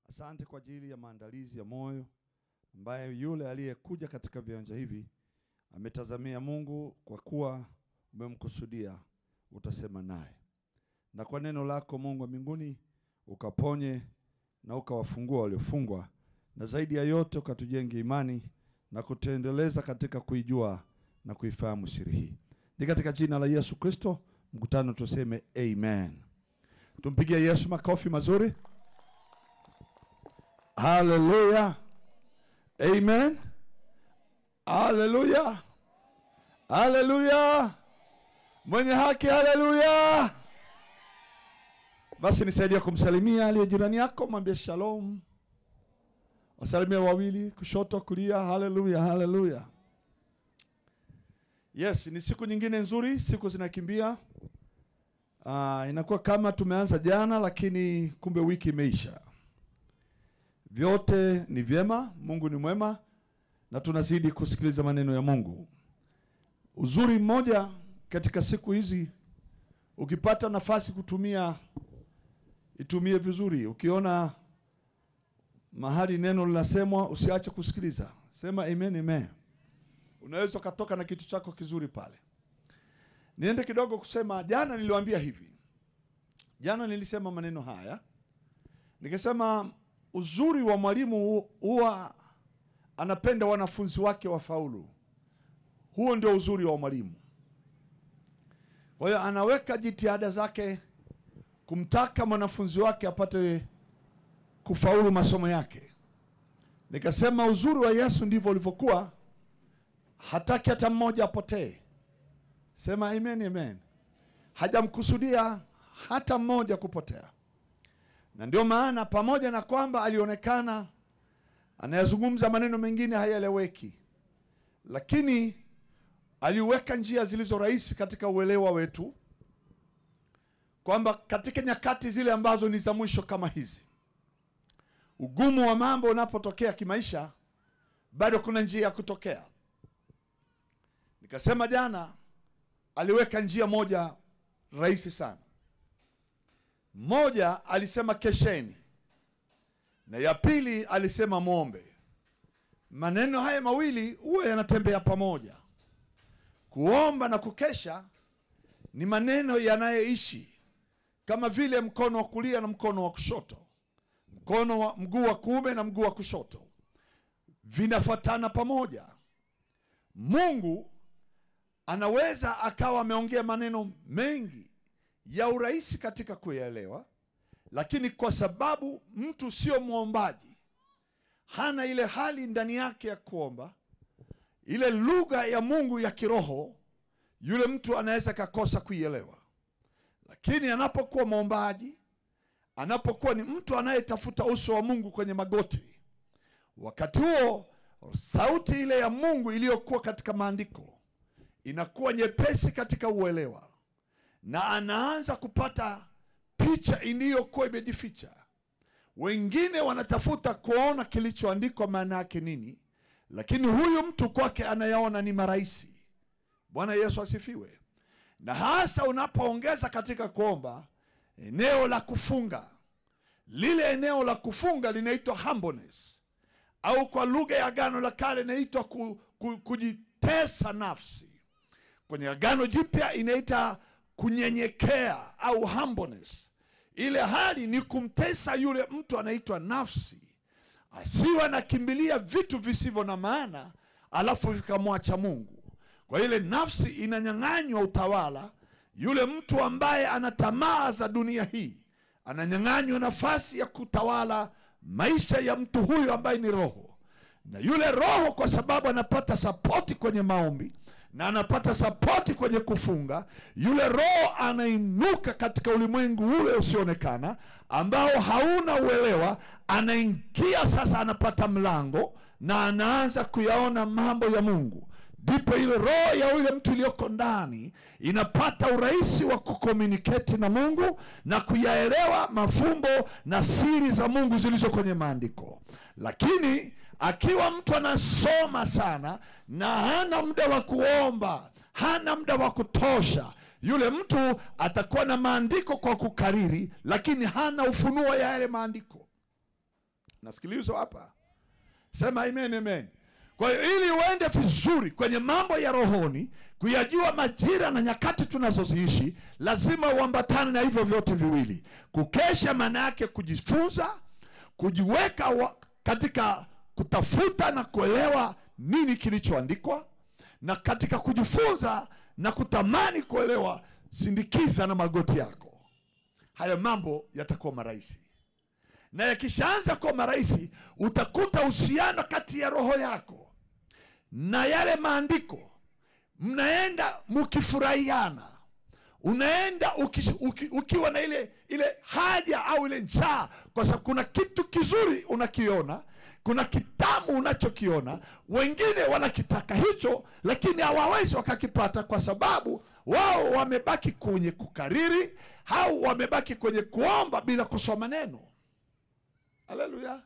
Asante kwa ajili ya maandalizi ya moyo ambaye yule aliyekuja katika viwanja hivi ametazamia Mungu, kwa kuwa umemkusudia utasema naye. Na kwa neno lako Mungu wa mbinguni ukaponye na ukawafungua waliofungwa, na zaidi ya yote ukatujenge imani na kutendeleza katika kuijua na kuifahamu siri hii. Ni katika jina la Yesu Kristo mkutano tuseme amen. Tumpigie Yesu makofi mazuri. Hallelujah. Amen. Hallelujah. Hallelujah. Mwenye haki hallelujah. Basi nisaidia kumsalimia aliye jirani yako, mwambie shalom. Wasalimia wawili kushoto kulia. Hallelujah, hallelujah. Yes, ni siku nyingine nzuri, siku zinakimbia. Inakuwa kama tumeanza jana lakini kumbe wiki imeisha. Vyote ni vyema, Mungu ni mwema na tunazidi kusikiliza maneno ya Mungu. Uzuri mmoja katika siku hizi, ukipata nafasi kutumia, itumie vizuri. Ukiona mahali neno linasemwa usiache kusikiliza. Sema amen, amen. Unaweza kutoka na kitu chako kizuri pale. Niende kidogo kusema, jana niliwaambia hivi. Jana nilisema maneno haya. Nikasema uzuri wa mwalimu huwa anapenda wanafunzi wake wafaulu. Huo ndio uzuri wa mwalimu. Kwa hiyo anaweka jitihada zake kumtaka mwanafunzi wake apate kufaulu masomo yake. Nikasema uzuri wa Yesu ndivyo ulivyokuwa, hataki hata mmoja apotee. Sema amen, amen. Hajamkusudia hata mmoja kupotea. Na ndio maana pamoja na kwamba alionekana anayazungumza maneno mengine hayaeleweki, lakini aliweka njia zilizo rahisi katika uelewa wetu, kwamba katika nyakati zile ambazo ni za mwisho kama hizi, ugumu wa mambo unapotokea kimaisha, bado kuna njia ya kutokea. Nikasema jana aliweka njia moja rahisi sana. Moja alisema kesheni, na ya pili alisema muombe. Maneno haya mawili huwa yanatembea pamoja. Kuomba na kukesha ni maneno yanayeishi kama vile mkono wa kulia na mkono wa kushoto, mguu wa kuume na mguu wa kushoto, vinafuatana pamoja. Mungu anaweza akawa ameongea maneno mengi ya urahisi katika kuyaelewa, lakini kwa sababu mtu sio muombaji, hana ile hali ndani yake ya kuomba, ile lugha ya Mungu ya kiroho, yule mtu anaweza kakosa kuielewa. Lakini anapokuwa muombaji, anapokuwa ni mtu anayetafuta uso wa Mungu kwenye magoti, wakati huo sauti ile ya Mungu iliyokuwa katika maandiko inakuwa nyepesi katika uelewa, na anaanza kupata picha iliyokuwa imejificha. Wengine wanatafuta kuona kilichoandikwa maana yake nini, lakini huyu mtu kwake anayaona ni marahisi. Bwana Yesu asifiwe. Na hasa unapoongeza katika kuomba eneo la kufunga. Lile eneo la kufunga linaitwa humbleness, au kwa lugha ya Agano la Kale inaitwa kujitesa nafsi. Kwenye Agano Jipya inaita kunyenyekea au humbleness. Ile hali ni kumtesa yule mtu anaitwa nafsi, asiwe anakimbilia vitu visivyo na maana alafu vikamwacha Mungu. Kwa ile nafsi inanyang'anywa utawala. Yule mtu ambaye ana tamaa za dunia hii ananyang'anywa nafasi ya kutawala maisha ya mtu huyu ambaye ni roho. Na yule roho, kwa sababu anapata sapoti kwenye maombi na anapata sapoti kwenye kufunga, yule roho anainuka katika ulimwengu ule usionekana ambao hauna uelewa. Anaingia sasa, anapata mlango na anaanza kuyaona mambo ya Mungu. Ndipo ile roho ya yule mtu iliyoko ndani inapata urahisi wa kucommunicate na Mungu na kuyaelewa mafumbo na siri za Mungu zilizo kwenye maandiko. Lakini akiwa mtu anasoma sana na hana muda wa kuomba, hana muda wa kutosha, yule mtu atakuwa na maandiko kwa kukariri, lakini hana ufunuo ya yale maandiko. Nasikilizwa hapa? Sema amen, amen. Kwa hiyo ili uende vizuri kwenye mambo ya rohoni, kuyajua majira na nyakati tunazoziishi, lazima uambatane na hivyo vyote viwili. Kukesha maana yake kujifunza, kujiweka katika kutafuta na kuelewa nini kilichoandikwa, na katika kujifunza na kutamani kuelewa, sindikiza na magoti yako. Haya mambo yatakuwa marahisi. Na yakishaanza kuwa marahisi, utakuta uhusiano kati ya roho yako na yale maandiko, mnaenda mkifurahiana. Unaenda ukiwa na ile haja au ile njaa, kwa sababu kuna kitu kizuri unakiona, kuna kitamu unachokiona. Wengine wanakitaka hicho, lakini hawawezi wakakipata kwa sababu wao wamebaki kwenye kukariri au wamebaki kwenye kuomba bila kusoma neno. Haleluya.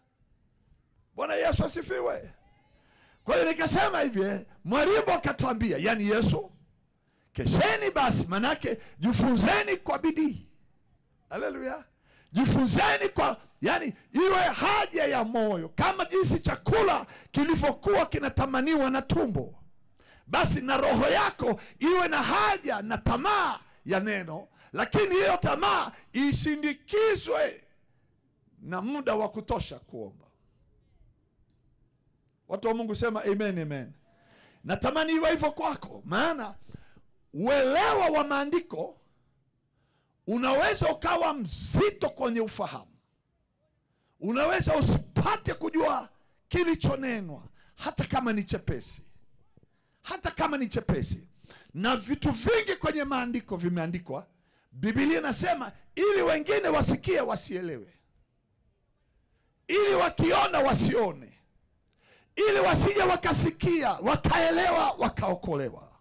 Bwana Yesu asifiwe. Kwa hiyo nikasema hivi, mwalimu akatuambia, yani Yesu, kesheni basi, manake jifunzeni kwa bidii. Haleluya. Jifunzeni kwa, yani iwe haja ya moyo, kama jinsi chakula kilivyokuwa kinatamaniwa na tumbo, basi na roho yako iwe na haja na tamaa ya neno, lakini hiyo tamaa isindikizwe na muda wa kutosha kuomba. Watu wa Mungu sema amen, amen. Natamani iwe hivyo kwako, maana uelewa wa maandiko unaweza ukawa mzito kwenye ufahamu. Unaweza usipate kujua kilichonenwa, hata kama ni chepesi. Hata kama ni chepesi. Na vitu vingi kwenye maandiko vimeandikwa, Biblia inasema ili wengine wasikie wasielewe, ili wakiona wasione, ili wasije wakasikia wakaelewa wakaokolewa.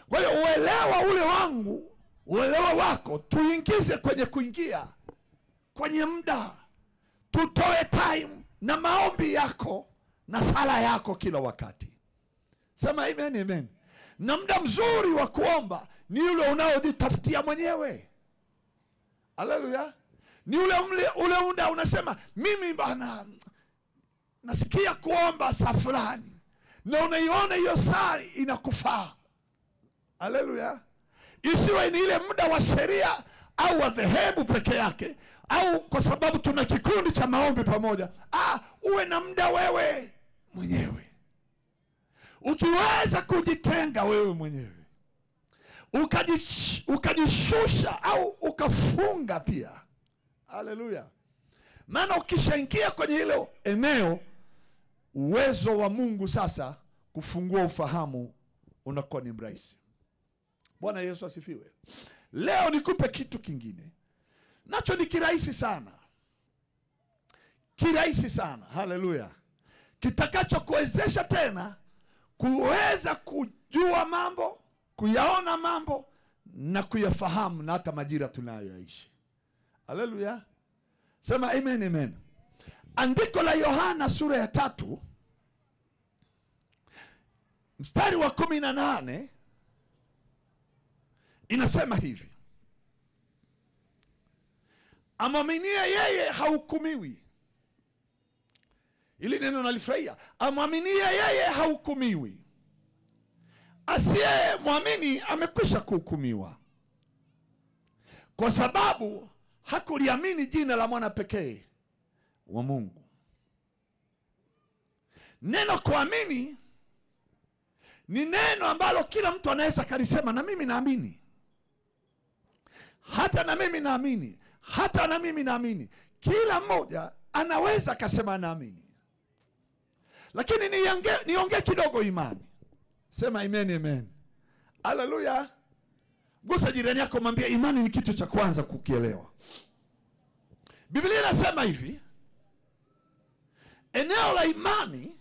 Kwa hiyo uelewa ule wangu, uelewa wako, tuingize kwenye kuingia kwenye muda. Tutoe time na maombi yako na sala yako kila wakati. Sema amen, amen. Na muda mzuri wa kuomba ni ule unaojitafutia mwenyewe. Haleluya. Ni ule muda unasema, mimi bana nasikia kuomba saa fulani, na unaiona hiyo saa inakufaa. Haleluya. Isiwe ni ile muda wa sheria au wa dhehebu peke yake, au kwa sababu tuna kikundi cha maombi pamoja. Uwe na muda wewe mwenyewe. Ukiweza kujitenga wewe mwenyewe, ukajishusha au ukafunga pia. Haleluya. Maana ukishaingia kwenye hilo eneo, uwezo wa Mungu sasa kufungua ufahamu unakuwa ni mrahisi. Bwana Yesu asifiwe. Leo nikupe kitu kingine, nacho ni kirahisi sana. Kirahisi sana. Haleluya. Kitakacho kuwezesha tena kuweza kujua mambo, kuyaona mambo na kuyafahamu na hata majira tunayoishi. Haleluya. Sema amen, amen. Andiko la Yohana sura ya 3 mstari wa 18 inasema hivi: amwaminie yeye hahukumiwi. Ili neno nalifurahia. Amwaminie yeye hahukumiwi, asiye mwamini amekwisha kuhukumiwa, kwa sababu hakuliamini jina la mwana pekee wa Mungu. Neno kuamini ni neno ambalo kila mtu anaweza kalisema, na mimi naamini. Hata na mimi naamini. Hata na mimi naamini. Kila mmoja anaweza kasema naamini. Lakini niongee kidogo imani. Sema amen, amen. Haleluya. Gusa jirani yako, mwambie imani ni kitu cha kwanza kukielewa. Biblia inasema hivi, eneo la imani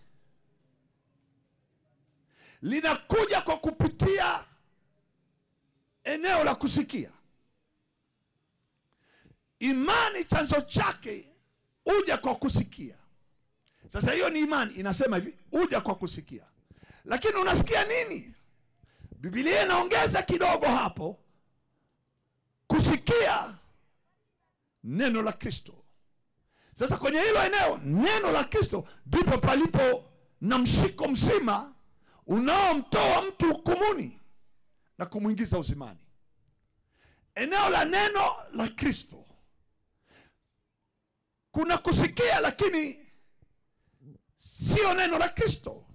linakuja kwa kupitia eneo la kusikia. Imani chanzo chake uja kwa kusikia. Sasa hiyo ni imani, inasema hivi, uja kwa kusikia. Lakini unasikia nini? Biblia inaongeza kidogo hapo, kusikia neno la Kristo. Sasa kwenye hilo eneo, neno la Kristo ndipo palipo na mshiko mzima unaomtoa mtu hukumuni na kumuingiza uzimani. Eneo la neno la Kristo, kuna kusikia lakini sio neno la Kristo.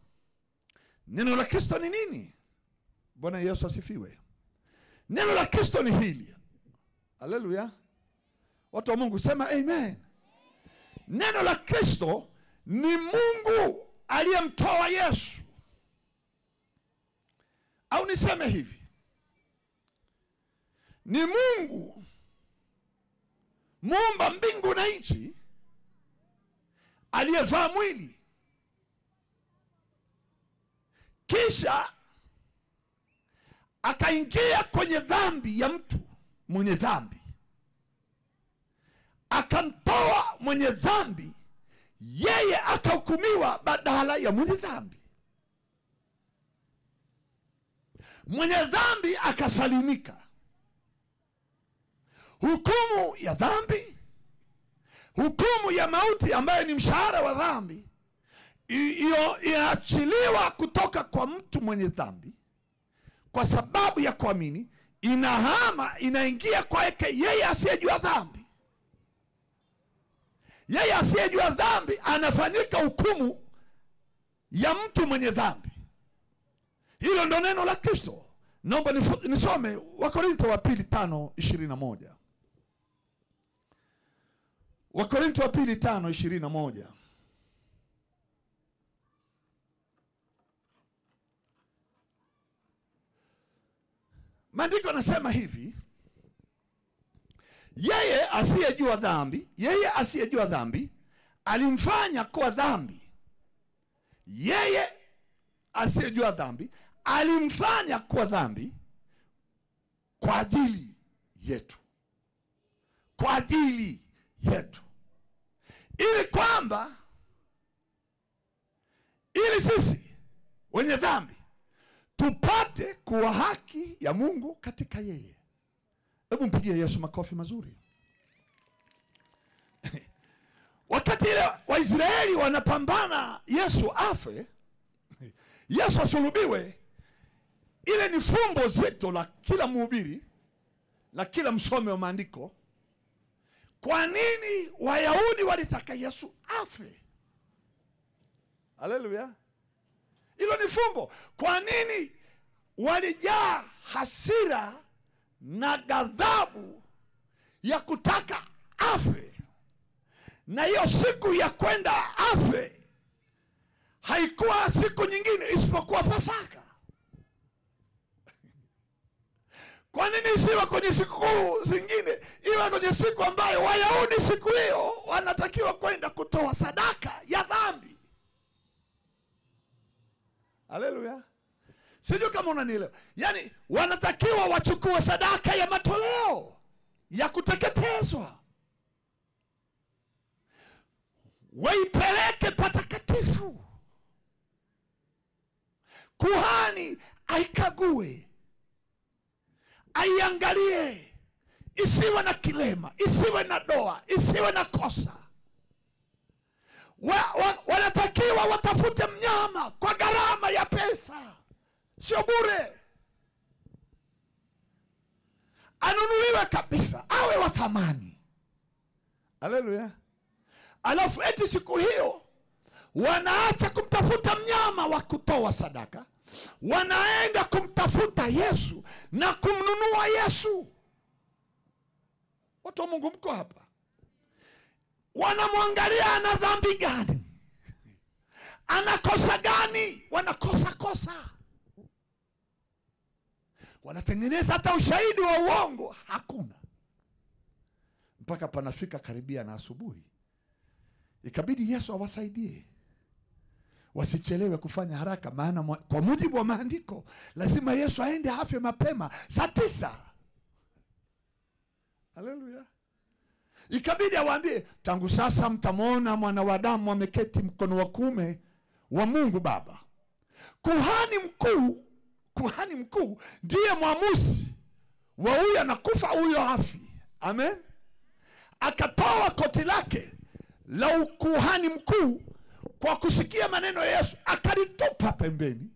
Neno la Kristo ni nini? Bwana Yesu asifiwe. Neno la Kristo ni hili. Haleluya. Watu wa Mungu sema amen. Neno la Kristo ni Mungu aliyemtoa Yesu. Au niseme hivi, ni Mungu muumba mbingu na nchi aliyevaa mwili, kisha akaingia kwenye dhambi ya mtu mwenye dhambi, akamtoa mwenye dhambi, yeye akahukumiwa badala ya mwenye dhambi. Mwenye dhambi akasalimika. Hukumu ya dhambi, hukumu ya mauti ambayo ni mshahara wa dhambi, inaachiliwa kutoka kwa mtu mwenye dhambi kwa sababu ya kuamini, inahama inaingia kwake yeye asiyejua dhambi. Yeye asiyejua dhambi anafanyika hukumu ya mtu mwenye dhambi. Hilo ndo neno la Kristo. Naomba nisome Wakorintho wa 2:5-21. Wakorintho wa 2:5-21. Maandiko yanasema hivi: yeye asiyejua dhambi alimfanya kuwa dhambi. Yeye asiyejua dhambi alimfanya kuwa dhambi kwa ajili yetu. Kwa ajili yetu. Ili kwamba, ili sisi wenye dhambi tupate kuwa haki ya Mungu katika yeye. Hebu mpigie Yesu makofi mazuri. Wakati ile Waisraeli wanapambana Yesu afe, Yesu asulubiwe, ile ni fumbo zito la kila mhubiri, la kila msomi wa maandiko. Kwa nini Wayahudi walitaka Yesu afe? Haleluya. Hilo ni fumbo. Kwa nini walijaa hasira na ghadhabu ya kutaka afe? Na hiyo siku ya kwenda afe haikuwa siku nyingine isipokuwa Pasaka. Kwa nini isiwe kwenye siku zingine, iwe kwenye siku ambayo Wayahudi siku hiyo wanatakiwa kwenda kutoa sadaka ya dhambi? Haleluya. Sijui kama unanielewa. Yaani wanatakiwa wachukue sadaka ya matoleo ya kuteketezwa, waipeleke patakatifu, kuhani aikague, aiangalie, isiwe na kilema, isiwe na doa, isiwe na kosa. Wanatakiwa watafute mnyama kwa gharama ya pesa, sio bure. Anunuliwe kabisa, awe wa thamani. Haleluya. Alafu eti siku hiyo wanaacha kumtafuta mnyama wa kutoa sadaka, wanaenda kumtafuta Yesu na kumnunua Yesu. Watu wa Mungu mko hapa. Wanamwangalia ana dhambi gani, anakosa gani, wanakosa. Wanatengeneza hata ushahidi wa uongo, hakuna. Mpaka panafika karibia na asubuhi, ikabidi Yesu awasaidie wasichelewe kufanya haraka, maana kwa mujibu wa maandiko lazima Yesu aende afe mapema saa 9. Haleluya. Ikabidi awaambie, tangu sasa mtamwona mwana wa Adamu ameketi mkono wa kuume wa Mungu Baba. Kuhani mkuu ndiye mwamuzi wa huyu anakufa huyo hafi. Amen. Akatoa koti lake la ukuhani mkuu, kwa kusikia maneno ya Yesu akalitupa pembeni,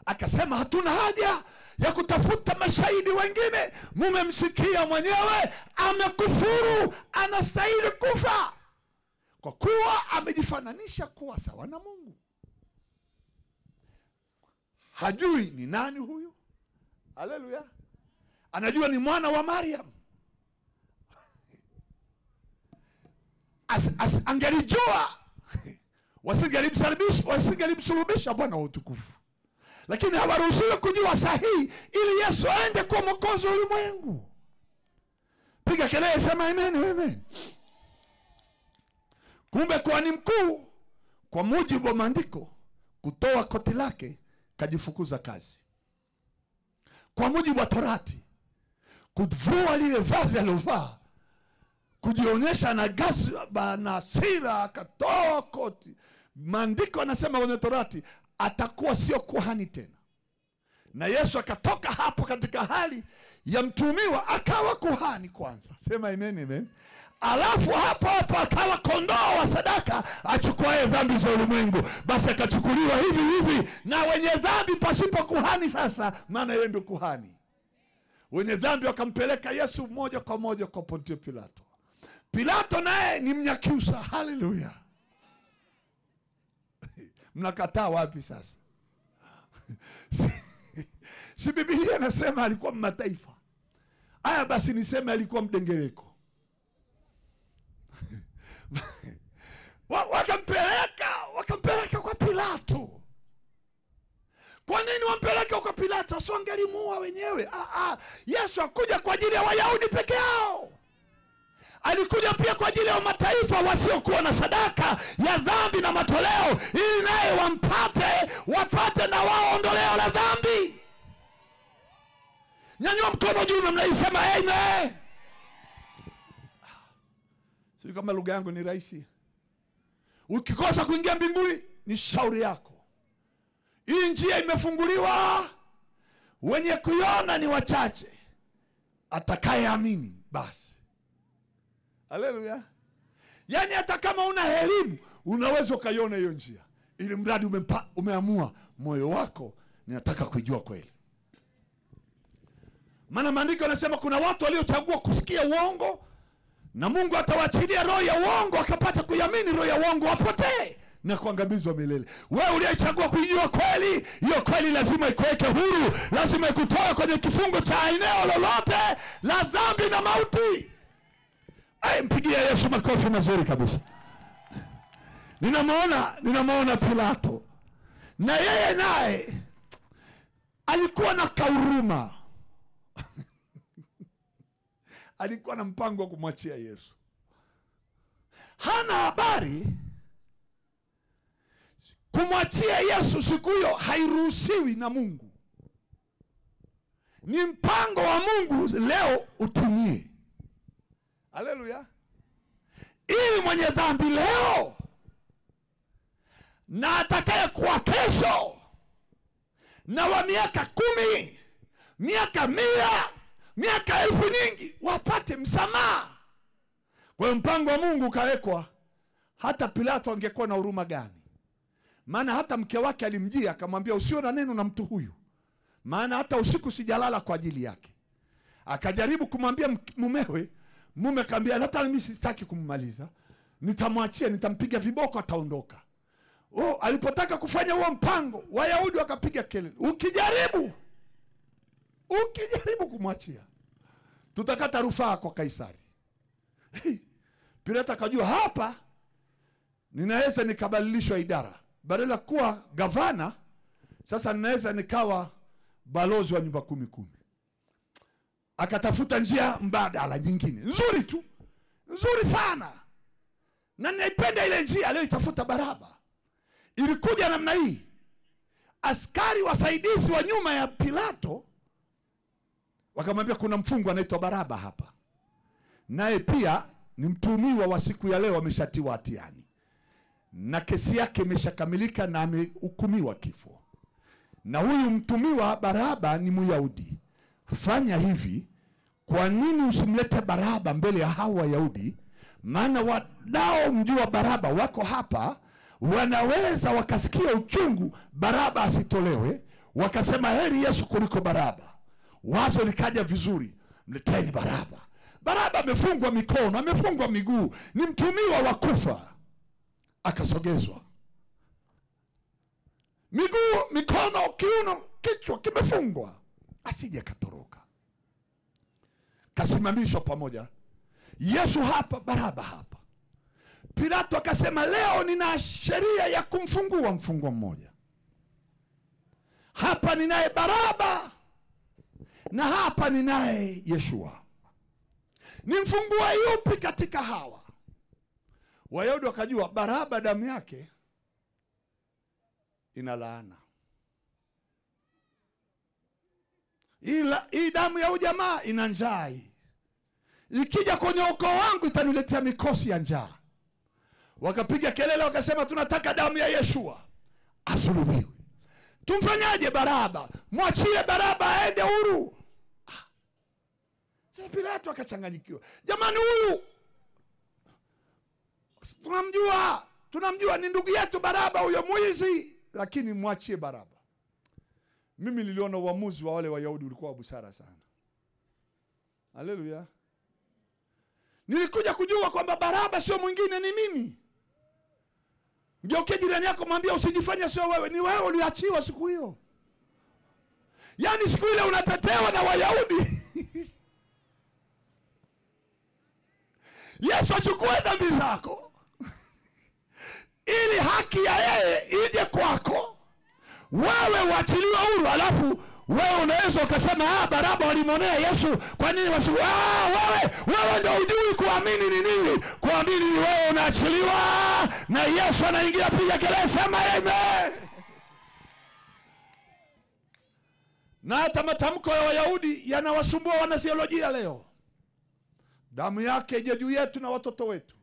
akasema hatuna haja ya kutafuta mashahidi wengine, mumemsikia mwenyewe amekufuru, anastahili kufa, kwa kuwa amejifananisha kuwa sawa na Mungu. Hajui ni nani huyu. Haleluya. Anajua ni mwana wa Mariam. Angelijua wasingelimsulubisha Bwana wa utukufu. Lakini hawaruhusiwi kujua sahihi ili Yesu aende kwa mwokozi wa ulimwengu. Piga kelele, sema amen, amen. Kumbe kuhani mkuu, kwa mujibu wa maandiko, kutoa koti lake kajifukuza kazi. Kwa mujibu wa Torati, kuvua lile vazi alilovaa, kujionyesha na ghadhabu na hasira, akatoa koti. Maandiko anasema kwenye Torati atakuwa sio kuhani tena. Na Yesu akatoka hapo katika hali ya mtumiwa akawa kuhani kwanza. Sema amen, amen. Alafu hapo akawa kondoo wa sadaka achukuaye dhambi za ulimwengu. Basi akachukuliwa hivi hivi na wenye dhambi pasipo kuhani sasa, maana yeye ndio kuhani. Wenye dhambi wakampeleka Yesu moja kwa moja kwa Pontio Pilato. Pilato naye ni Mnyakyusa. Haleluya. Mnakataa wapi sasa? Si Biblia inasema alikuwa mataifa? Aya, basi niseme alikuwa mdengereko. Wakampeleka kwa Pilato. Kwa nini wampeleka kwa Pilato? Sio angelimuua wenyewe. Yesu hakuja kwa ajili ya Wayahudi peke yao. Alikuja pia kwa ajili ya mataifa wasiokuwa na sadaka ya dhambi na matoleo, ili naye wapate na wao ondoleo la dhambi. Nyanyua mkono juu na mnaisema amen. Sio kama lugha yangu ni rahisi. Ukikosa kuingia mbinguni ni shauri yako. Hii njia imefunguliwa, wenye kuiona ni wachache, atakayeamini basi. Haleluya. Yani hata kama una elimu unaweza ukaiona hiyo njia, ili mradi umeamua moyo wako ninataka kujua kweli. Maana maandiko yanasema kuna watu waliochagua kusikia uongo, na Mungu atawaachilia roho ya uongo akapata kuiamini roho ya uongo, wapotee na kuangamizwa milele. Wewe uliyechagua kujua kweli, hiyo kweli lazima ikuweke huru, lazima ikutoe kwenye kifungo cha eneo lolote la dhambi na mauti. Mpigie Yesu makofi mazuri kabisa. Ninamuona Pilato, na yeye naye alikuwa na kauruma. Alikuwa na mpango wa kumwachia Yesu. Hana habari kumwachia Yesu siku hiyo hairuhusiwi na Mungu. Ni mpango wa Mungu leo utimie. Haleluya. Ili mwenye dhambi leo na atakaye kuwa kesho, na wa miaka 10, miaka 100, miaka 1000 nyingi, wapate msamaha. Kwa hiyo mpango wa Mungu ukawekwa. Hata Pilato angekuwa na huruma gani? Maana hata mke wake alimjia akamwambia usio na neno na mtu huyu, maana hata usiku sijalala kwa ajili yake. Akajaribu kumwambia mumewe, mume akamwambia hata mimi sitaki kummaliza, nitamwachia, nitampiga viboko ataondoka. Alipotaka kufanya huo mpango, Wayahudi wakapiga kelele, ukijaribu kumwachia tutakata rufaa kwa Kaisari. Pilato akajua hapa ninaweza nikabadilishwa idara. Badala kuwa gavana, sasa ninaweza nikawa balozi wa nyumba 10. Akatafuta njia mbadala nyingine nzuri tu, nzuri sana, na ninaipenda ile njia leo itafuta Baraba. Ilikuja namna hii. Askari wasaidizi wa nyuma ya Pilato wakamwambia kuna mfungwa anaitwa Baraba hapa, naye pia ni mtuhumiwa wa siku ya leo, ameshatiwa hatiani na kesi yake imeshakamilika na amehukumiwa kifo. Na huyu mtuhumiwa Baraba ni Myahudi. Fanya hivi, kwa nini usimlete Baraba mbele ya hawa Wayahudi? Maana wanaomjua Baraba wako hapa, wanaweza wakasikia uchungu Baraba asitolewe, wakasema heri Yesu kuliko Baraba. Wazo likaja vizuri, mleteni Baraba. Baraba amefungwa mikono, amefungwa miguu, ni mtumiwa wa kufa. Akasogezwa. Miguu, mikono, kiuno, kichwa kimefungwa, asije katoroka. Kasimamishwa pamoja. Yesu hapa, Baraba hapa. Pilato akasema leo nina sheria ya kumfungua mfungwa mmoja. Hapa ninaye Baraba na hapa ninaye Yeshua. Nimfungua yupi katika hawa? Wayahudi wakajua Baraba damu yake ina laana. Hii damu ya ujamaa ina njaa. Ikija kwenye ukoo wangu itaniletea mikosi ya njaa. Wakapiga kelele wakasema tunataka damu ya Yeshua asulubiwe. Tumfanyaje Baraba? Mwachie Baraba aende huru. Sasa Pilato akachanganyikiwa. Jamani, huyu tunamjua ni ndugu yetu Baraba huyo mwizi, lakini mwachie Baraba. Mimi niliona uamuzi wa wale Wayahudi ulikuwa wa busara sana. Haleluya. Nilikuja kujua kwamba Baraba sio mwingine, ni mimi. Mgeukie jirani yako mwambie usijifanye sio wewe, ni wewe uliachiwa siku hiyo. Yaani siku ile unatetewa na Wayahudi. Yesu achukue dhambi zako ili haki ya yeye ije kwako, wewe uachiliwe huru. Alafu wewe unaweza ukasema Baraba walimonea Yesu, kwa nini wasi wewe ndio hujui kuamini ni nini? Kuamini ni wewe unaachiliwa na Yesu anaingia. Piga kelele, sema amen. Na hata matamko ya Wayahudi yanawasumbua wanatheolojia leo. Damu yake ije juu yetu na watoto wetu.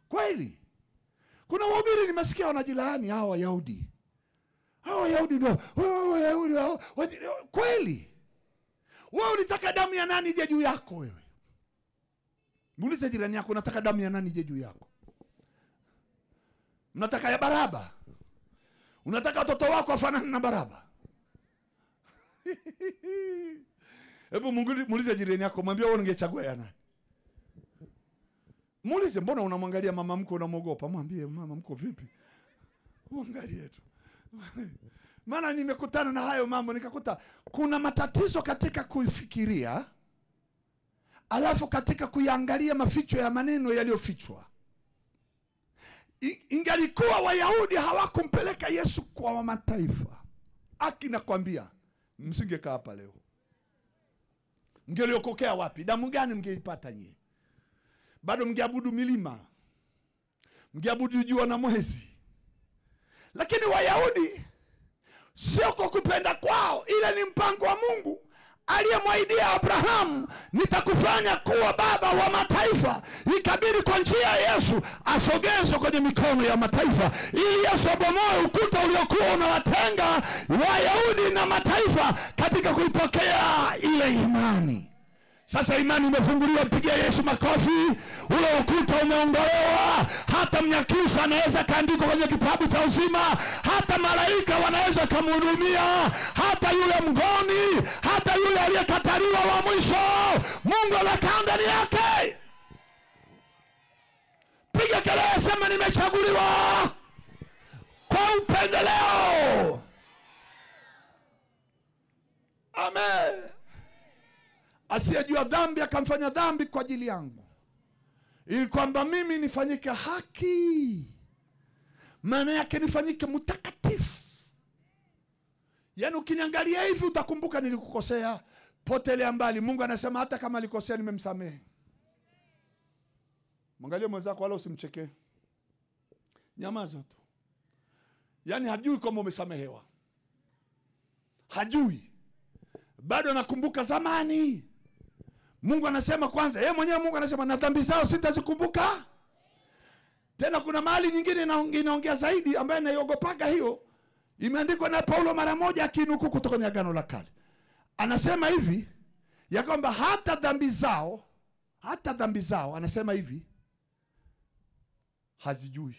Kweli kuna wahubiri nimesikia wanajilaani hao Wayahudi. Hao Wayahudi ndio kweli. Wewe unataka damu ya nani ije juu yako wewe? Muulize jirani yako, unataka damu ya nani ije juu yako? Unataka ya Baraba? Unataka watoto wako wafanane na Baraba? Hebu muulize jirani yako, mwambie wewe ungechagua ya nani? Muulize, mbona unamwangalia mama mko unamwogopa? Mwambie mama mko vipi? Muangalie tu. Maana nimekutana na hayo mambo nikakuta kuna matatizo katika kuifikiria, alafu katika kuiangalia maficho ya maneno yaliyofichwa. Ingalikuwa Wayahudi hawakumpeleka Yesu kwa mataifa, nakwambia msingekaa hapa leo. Mngeliokokea wapi? Damu gani mngeipata nyie? Bado mngeabudu milima, mngeabudu jua na mwezi. Lakini Wayahudi sio kwa kupenda kwao, ile ni mpango wa Mungu aliyemwahidia Abrahamu, nitakufanya kuwa baba wa mataifa. Ikabidi kwa njia ya Yesu asogezwe kwenye mikono ya mataifa, ili Yesu abomoe ukuta uliokuwa unawatenga Wayahudi na mataifa katika kuipokea ile imani. Sasa imani imefunguliwa, pigia Yesu makofi. Ule ukuta umeondolewa. Hata Mnyakyusa anaweza kaandikwa kwenye kitabu cha uzima. Hata malaika wanaweza kumhudumia. Hata yule mgoni, hata yule aliyekataliwa wa mwisho, Mungu anakaa ndani yake. Piga kelele, sema nimechaguliwa kwa upendeleo. Amen. Asiyejua dhambi akamfanya dhambi kwa ajili yangu, ili kwamba mimi nifanyike haki. Maana yake nifanyike mtakatifu. Yaani ukiniangalia hivi utakumbuka nilikukosea, potelea mbali. Mungu anasema hata kama alikosea nimemsamehe. Mwangalie mwenzako wala usimchekee. Nyamaza tu. Yaani hajui kama umesamehewa. Hajui. Bado nakumbuka zamani. Mungu anasema kwanza, yeye mwenyewe Mungu anasema na dhambi zao sitazikumbuka. Tena kuna mahali nyingine inaongea zaidi ambaye naiogopaga hiyo. Imeandikwa na Paulo mara moja akinuku kutoka kwenye Agano la Kale. Anasema hivi ya kwamba hata dhambi zao anasema hivi, hazijui.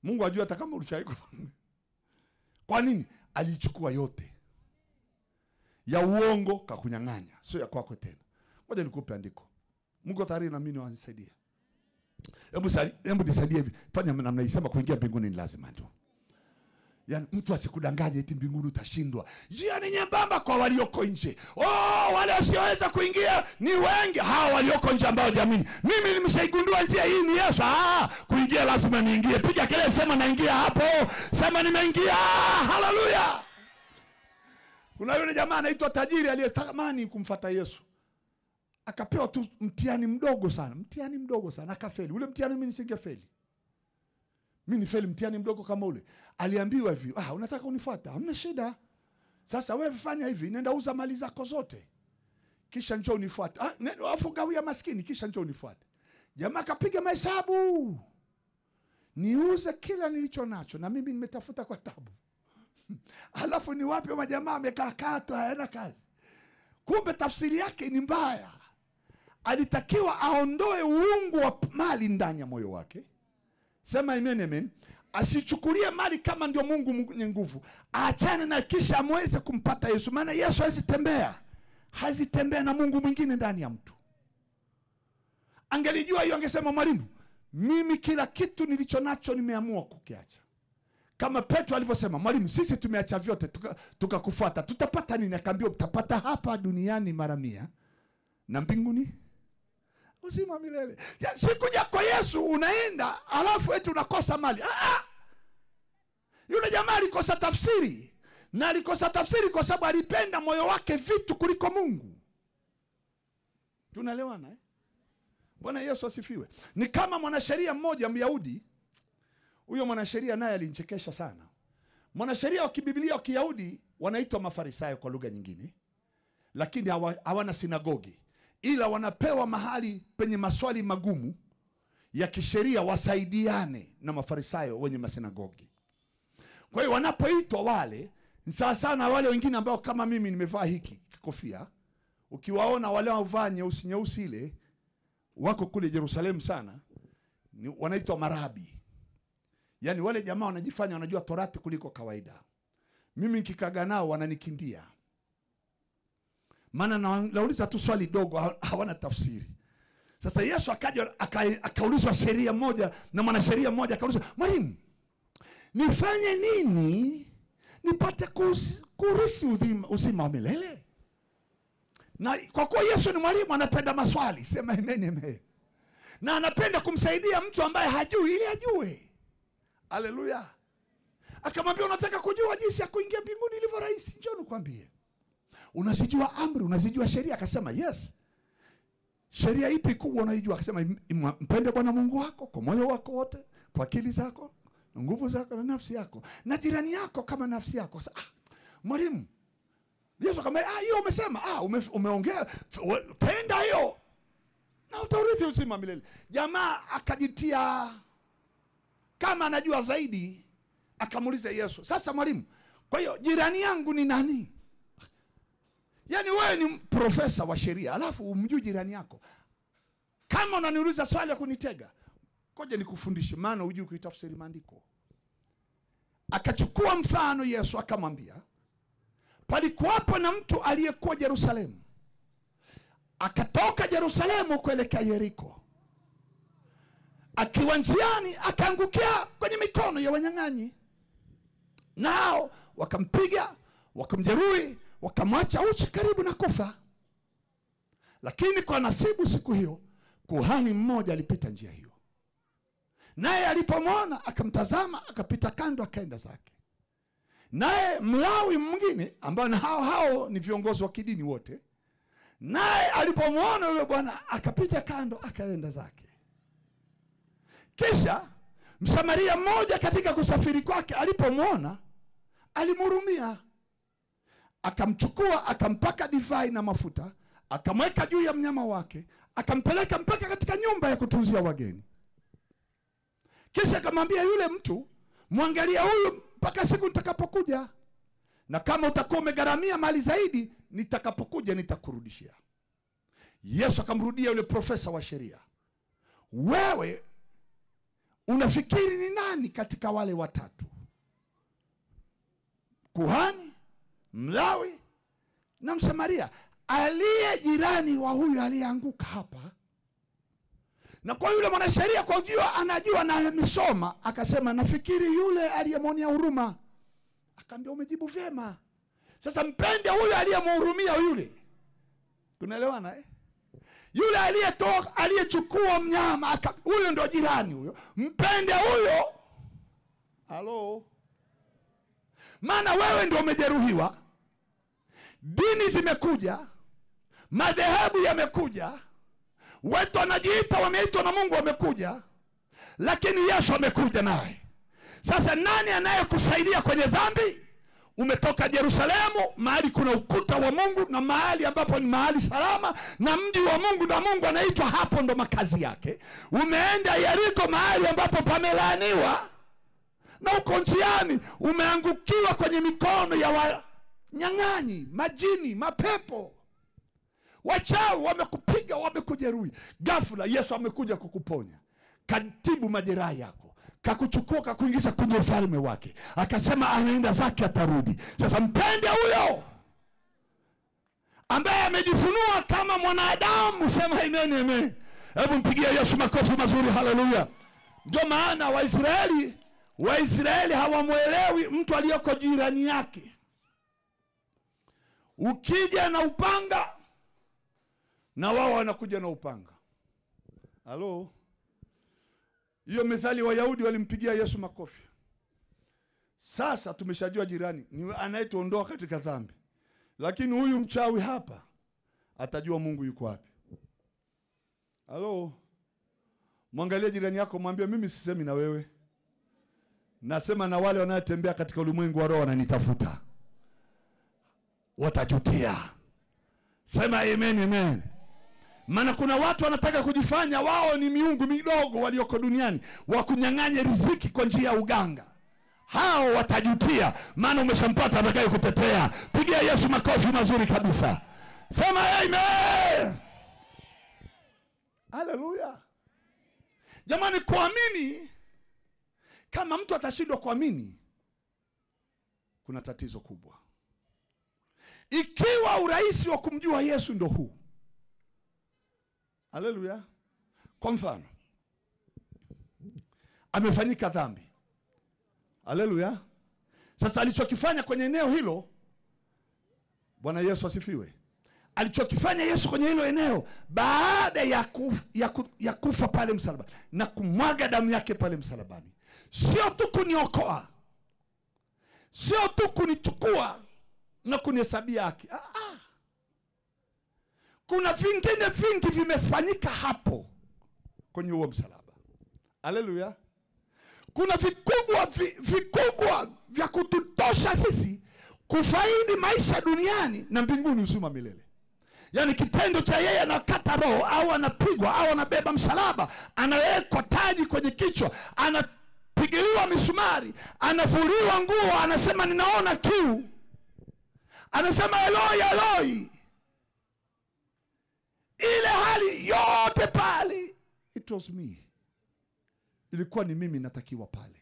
Mungu ajua hata kama ulishaiko. Kwa nini? Alichukua yote. Ya uongo kakunyang'anya, sio ya kwako tena. Ngoja nikupe andiko. Mungu tayari na mimi niwasaidie. Hebu nisaidie hivi. Fanya namna hii, sema kuingia mbinguni ni lazima tu. Yaani mtu asikudanganye eti mbinguni utashindwa. Njia ni nyembamba kwa walioko nje. Wale wasioweza kuingia ni wengi. Hao walioko nje ambao jamini. Mimi nimeshaigundua njia hii ni Yesu. Kuingia lazima niingie. Piga kelele, sema naingia hapo. Sema nimeingia. Haleluya. Kuna yule jamaa anaitwa tajiri aliyetamani kumfuata Yesu. Akapewa tu mtihani mdogo sana. Mtihani mdogo sana. Akafeli. Ule mtihani mimi nisingefeli. Mimi nifeli mtihani mdogo kama ule. Aliambiwa hivi, unataka unifuata? Hamna shida. Sasa wewe fanya hivi, nenda uza mali zako zote. Kisha njoo unifuate. Afu gawia maskini, kisha njoo unifuate. Jamaa kapiga mahesabu. Niuze kila nilicho nacho na mimi nimetafuta kwa tabu. Alafu ni wapi majamaa amekaa kato hayana kazi. Kumbe tafsiri yake ni mbaya. Alitakiwa aondoe uungu wa mali ndani ya moyo wake. Sema amen, amen. Asichukulie mali kama ndio Mungu mwenye nguvu. Aachane na kisha amweze kumpata Yesu. Maana Yesu hazitembea na Mungu mwingine ndani ya mtu. Angelijua hiyo angesema, mwalimu, mimi kila kitu nilicho nacho nimeamua kukiacha. Kama Petro alivyosema, mwalimu, sisi tumeacha vyote tukakufuata. Tutapata nini? Akaambia, utapata hapa duniani mara 100 na mbinguni uzima milele. Sikuja kwa Yesu unaenda alafu eti unakosa mali. Yule jamaa alikosa tafsiri. Na alikosa tafsiri kwa sababu alipenda moyo wake vitu kuliko Mungu. Tunaelewana eh? Bwana Yesu asifiwe. Ni kama mwanasheria mmoja Myahudi. Huyo mwanasheria naye alinichekesha sana. Mwanasheria wa kibiblia wa Kiyahudi wanaitwa Mafarisayo kwa lugha nyingine. Lakini hawana sinagogi. Ila wanapewa mahali penye maswali magumu ya kisheria wasaidiane na Mafarisayo wenye masinagogi. Kwa hiyo wanapoitwa wale, sawa sana wale wengine ambao kama mimi nimevaa hiki kikofia, ukiwaona wale wavaa nyeusi ile wako kule Yerusalemu sana, wanaitwa marabi. Yaani wale jamaa wanajifanya wanajua Torati kuliko kawaida. Mimi nikikaga nao wananikimbia. Maana nauliza tu swali dogo, hawana tafsiri. Sasa Yesu akaja akaulizwa sheria moja na mwanasheria mmoja akaulizwa, mwalimu, nifanye nini nipate kurisi uzima wa milele? Na kwa kuwa Yesu ni mwalimu anapenda maswali, sema amen, amen. Na anapenda kumsaidia mtu ambaye hajui ili ajue. Haleluya. Akamwambia, unataka kujua jinsi ya kuingia mbinguni ilivyo rahisi? Njoo nikwambie. Unazijua amri, unazijua sheria? Akasema yes. Sheria ipi kubwa unaijua? Akasema mpende Bwana Mungu wako kwa moyo wako wote, kwa akili zako, na nguvu zako na nafsi yako, na jirani yako kama nafsi yako. Mwalimu, Yesu akamwambia, hiyo umesema, umeongea, penda hiyo na utaurithi uzima milele. Jamaa akajitia kama anajua zaidi, akamuuliza Yesu, sasa mwalimu, kwa hiyo jirani yangu ni nani? Yaani wewe ni profesa wa sheria alafu umjui jirani yako. Kama unaniuliza swali ya kunitega, ngoja nikufundishe, maana hujui kuitafsiri maandiko. Akachukua mfano Yesu akamwambia, palikuwapo na mtu aliyekuwa Yerusalemu. Akatoka Yerusalemu kuelekea Yeriko. Akiwa njiani akaangukia kwenye mikono ya wanyang'anyi. Nao wakampiga, wakamjeruhi, wakamwacha uchi karibu na kufa. Lakini kwa nasibu siku hiyo kuhani mmoja alipita njia hiyo. Naye alipomwona akamtazama, akapita kando, akaenda zake. Naye Mlawi mwingine ambao na hao ni viongozi wa kidini wote, naye alipomwona yule bwana akapita kando, akaenda zake. Kisha Msamaria mmoja katika kusafiri kwake alipomwona alimhurumia. Akamchukua, akampaka divai na mafuta, akamweka juu ya mnyama wake, akampeleka mpaka katika nyumba ya kutunzia wageni. Kisha akamwambia yule mtu, muangalia huyu mpaka siku nitakapokuja, na kama utakuwa umegharamia mali zaidi, nitakapokuja nitakurudishia. Yesu akamrudia yule profesa wa sheria, wewe Unafikiri ni nani katika wale watatu? Kuhani, Mlawi na Msamaria, aliye jirani wa huyu aliyeanguka hapa. Na kwa yule mwanasheria kwa kujua anajua na amesoma, akasema nafikiri yule aliyemwonea huruma. Akamwambia umejibu vyema. Sasa mpende huyo aliyemhurumia yule. Tunaelewana Yule aliyechukua mnyama, huyo ndo jirani huyo. Mpende huyo. Halo. Maana wewe ndio umejeruhiwa. Dini zimekuja, madhehebu yamekuja, watu wanajiita wameitwa na Mungu wamekuja, lakini Yesu amekuja naye. Sasa nani anayekusaidia kwenye dhambi? Umetoka Yerusalemu, mahali kuna ukuta wa Mungu na mahali ambapo ni mahali salama na mji wa Mungu, na Mungu anaitwa hapo ndo makazi yake. Umeenda Yeriko, mahali ambapo pamelaaniwa, na uko njiani umeangukiwa kwenye mikono ya wanyang'anyi, majini, mapepo. Wachawi wamekupiga, wamekujeruhi. Ghafla Yesu amekuja kukuponya, katibu majeraha yako, kakuchukua kakuingiza kwenye ufalme wake. Akasema anaenda zake atarudi. Sasa mpende huyo ambaye amejifunua kama mwanadamu. Sema amen, amen. Hebu mpigie Yesu makofi mazuri, haleluya. Ndio maana Waisraeli hawamuelewi mtu aliyoko jirani yake. Ukija na upanga na wao wanakuja na upanga. Halo. Hiyo methali Wayahudi walimpigia Yesu makofi. Sasa tumeshajua jirani ni anayetuondoa katika dhambi. Lakini huyu mchawi hapa atajua Mungu yuko wapi. Halo. Mwangalie jirani yako, mwambie mimi sisemi na wewe. Nasema na wale wanaotembea katika ulimwengu wa roho wananitafuta. Watajutia. Sema amen, amen. Maana kuna watu wanataka kujifanya wao ni miungu midogo walioko duniani, wakunyang'anye riziki kwa njia ya uganga. Hao watajutia, maana umeshampata atakaye kutetea. Pigia Yesu makofi mazuri kabisa. Sema amen. Haleluya. Jamani, kuamini, kama mtu atashindwa kuamini, kuna tatizo kubwa. Ikiwa urahisi wa kumjua Yesu ndo huu. Haleluya. Kwa mfano, amefanyika dhambi. Haleluya. Sasa alichokifanya kwenye eneo hilo, Bwana Yesu asifiwe. Alichokifanya Yesu kwenye hilo eneo, baada ya kufa pale msalabani na kumwaga damu yake pale msalabani, sio tu kuniokoa, sio tu kunichukua na kunihesabia haki. Kuna vingine vingi vimefanyika hapo kwenye huo msalaba. Haleluya. Kuna vikubwa vya kututosha sisi kufaidi maisha duniani na mbinguni uzima milele. Yaani kitendo cha yeye anakata roho au anapigwa au anabeba msalaba, anawekwa taji kwenye kichwa, anapigiliwa misumari, anavuliwa nguo, anasema ninaona kiu, anasema Eloi Eloi. Ile hali yote pale, it was me. Ilikuwa ni mimi natakiwa pale.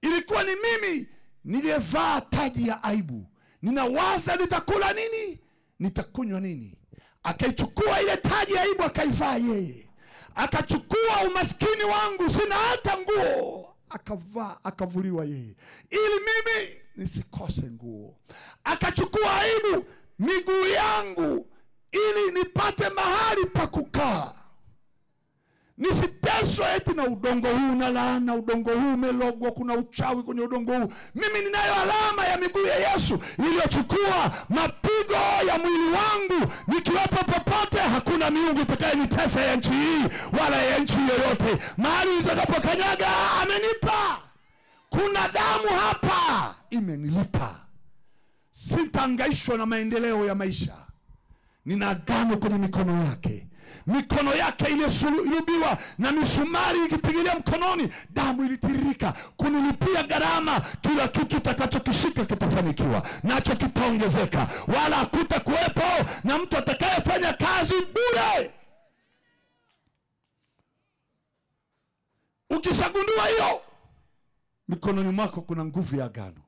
Ilikuwa ni mimi niliyevaa taji ya aibu. Ninawaza nitakula nini, nitakunywa nini. Akaichukua ile taji ya aibu akaivaa yeye. Akachukua umaskini wangu, sina hata nguo, akavaa, akavuliwa yeye, ili mimi nisikose nguo. Akachukua aibu miguu yangu, ili nipate mahali pa kukaa, nisiteswe eti na udongo huu na laana, udongo huu umelogwa, kuna uchawi kwenye udongo huu. Mimi ninayo alama ya miguu ya Yesu iliyochukua mapigo ya mwili wangu. Nikiwepo popote, hakuna miungu itakayenitesa ya nchi hii wala ya nchi yoyote. Mahali nitakapokanyaga amenipa. Kuna damu hapa imenilipa. Sitahangaishwa na maendeleo ya maisha. Nina agano kwenye mikono yake. Mikono yake iliyosulubiwa na misumari ikipigilia mkononi, damu ilitiririka kunilipia gharama. Kila kitu utakachokishika kitafanikiwa, nacho kitaongezeka, wala hakutakuwepo na mtu atakayefanya kazi bure. Ukishagundua hiyo, mikononi mwako kuna nguvu ya agano.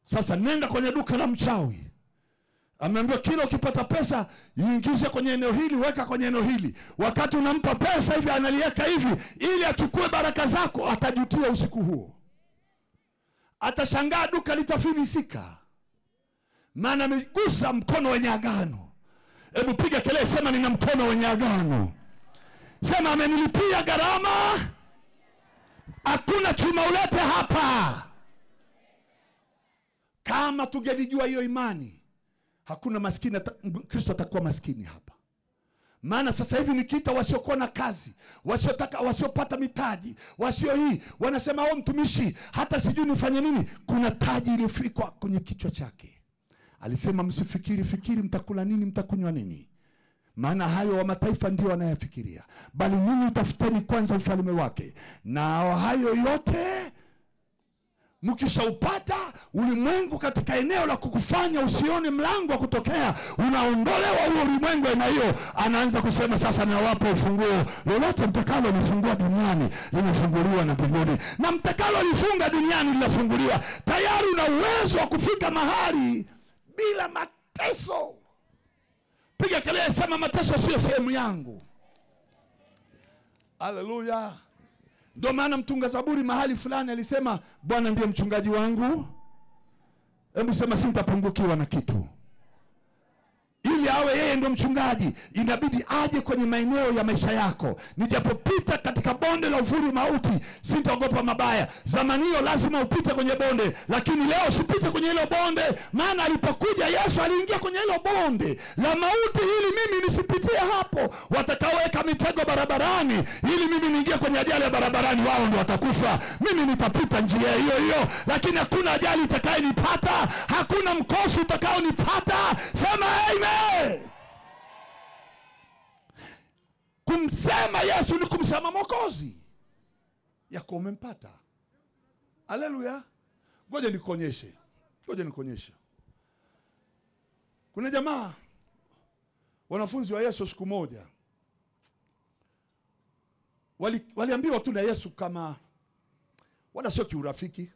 Sasa nenda kwenye duka la mchawi. Ameambiwa kila ukipata pesa iingize kwenye eneo hili, weka kwenye eneo hili. Wakati unampa pesa hivi analiweka hivi ili achukue baraka zako, atajutia usiku huo. Atashangaa duka litafilisika. Maana amegusa mkono wenye agano. Hebu piga kelele, sema nina mkono wenye agano. Sema amenilipia gharama. Hakuna chuma ulete hapa. Kama tungelijua hiyo imani, hakuna maskini, Kristo atakuwa maskini hapa. Maana sasa hivi nikiita wasiokuwa na kazi, wasiopata mitaji, wasio hii, wanasema mtumishi, hata sijui nifanye nini. Kuna taji iliyofikwa kwenye kichwa chake. Alisema fikiri mtakula nini, mtakunywa nini. Maana hayo wa mataifa ndio wanayafikiria. Bali ninyi utafuteni kwanza ufalme wake, na hayo yote mkishaupata, ulimwengu katika eneo la kukufanya usione mlango wa kutokea, unaondolewa huo ulimwengu. Na hiyo anaanza kusema sasa nawapa ufunguo, lolote mtakalo lifungua duniani limefunguliwa na mbinguni, na mtakalo lifunga duniani linafunguliwa. Tayari una uwezo wa kufika mahali bila mateso. Piga kelele, sema mateso sio sehemu yangu. Haleluya. Ndio maana mtunga Zaburi mahali fulani alisema Bwana ndiye mchungaji wangu. Hebu sema sitapungukiwa na kitu. Ili awe yeye ndio mchungaji, inabidi aje kwenye maeneo ya maisha yako. Nijapopita katika bonde la uvuli mauti, sitaogopa mabaya. Zamani hiyo lazima upite kwenye bonde, lakini leo usipite kwenye hilo bonde. Maana alipokuja Yesu aliingia kwenye hilo bonde la mauti ili mimi nisipitie hapo. Watakaoweka mitego barabarani ili mimi niingie kwenye ajali ya barabarani, wao ndio watakufa. Mimi nitapita njia hiyo hiyo, lakini hakuna ajali itakayenipata, hakuna mkosi utakaonipata. Sema amen. Kumsema Yesu ni kumsema Mwokozi. Yako umempata. Haleluya. Ngoja nikuonyeshe. Kuna jamaa, wanafunzi wa Yesu siku moja, waliambiwa tu na Yesu kama wala sio kiurafiki.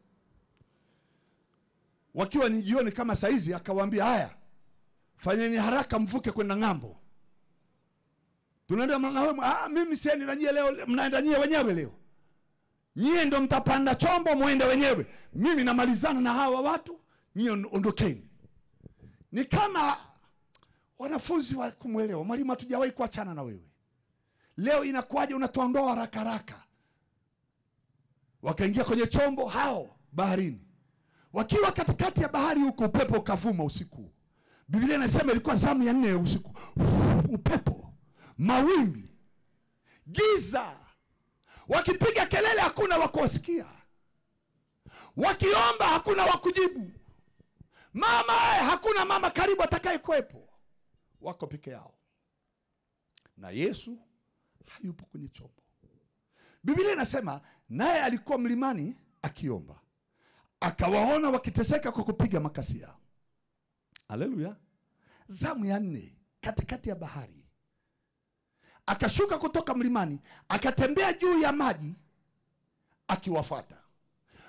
Wakiwa ni jioni kama saizi, akawaambia haya, fanyeni haraka mvuke kwenda ng'ambo. Tunaenda mimi sieni na nyie leo, mnaenda nyie wenyewe leo. Nyie ndo mtapanda chombo muende wenyewe. Mimi namalizana na hawa watu, nyie ondokeni. Ni kama wanafunzi wa kumuelewa, mwalimu hatujawahi kuachana na wewe. Leo inakuaje unatuondoa haraka haraka? Wakaingia kwenye chombo hao baharini. Wakiwa katikati ya bahari huko, upepo ukavuma usiku. Biblia inasema ilikuwa zamu ya 4 ya usiku. Upepo, mawimbi, giza. Wakipiga kelele hakuna wa kuwasikia. Wakiomba hakuna wa kujibu. Mama, hakuna mama karibu atakayekuepo. Wako peke yao. Na Yesu hayupo kwenye chombo. Biblia inasema naye alikuwa mlimani akiomba. Akawaona wakiteseka kwa kupiga makasia. Haleluya. Zamu ya 4 katikati ya bahari. Akashuka kutoka mlimani, akatembea juu ya maji akiwafuata.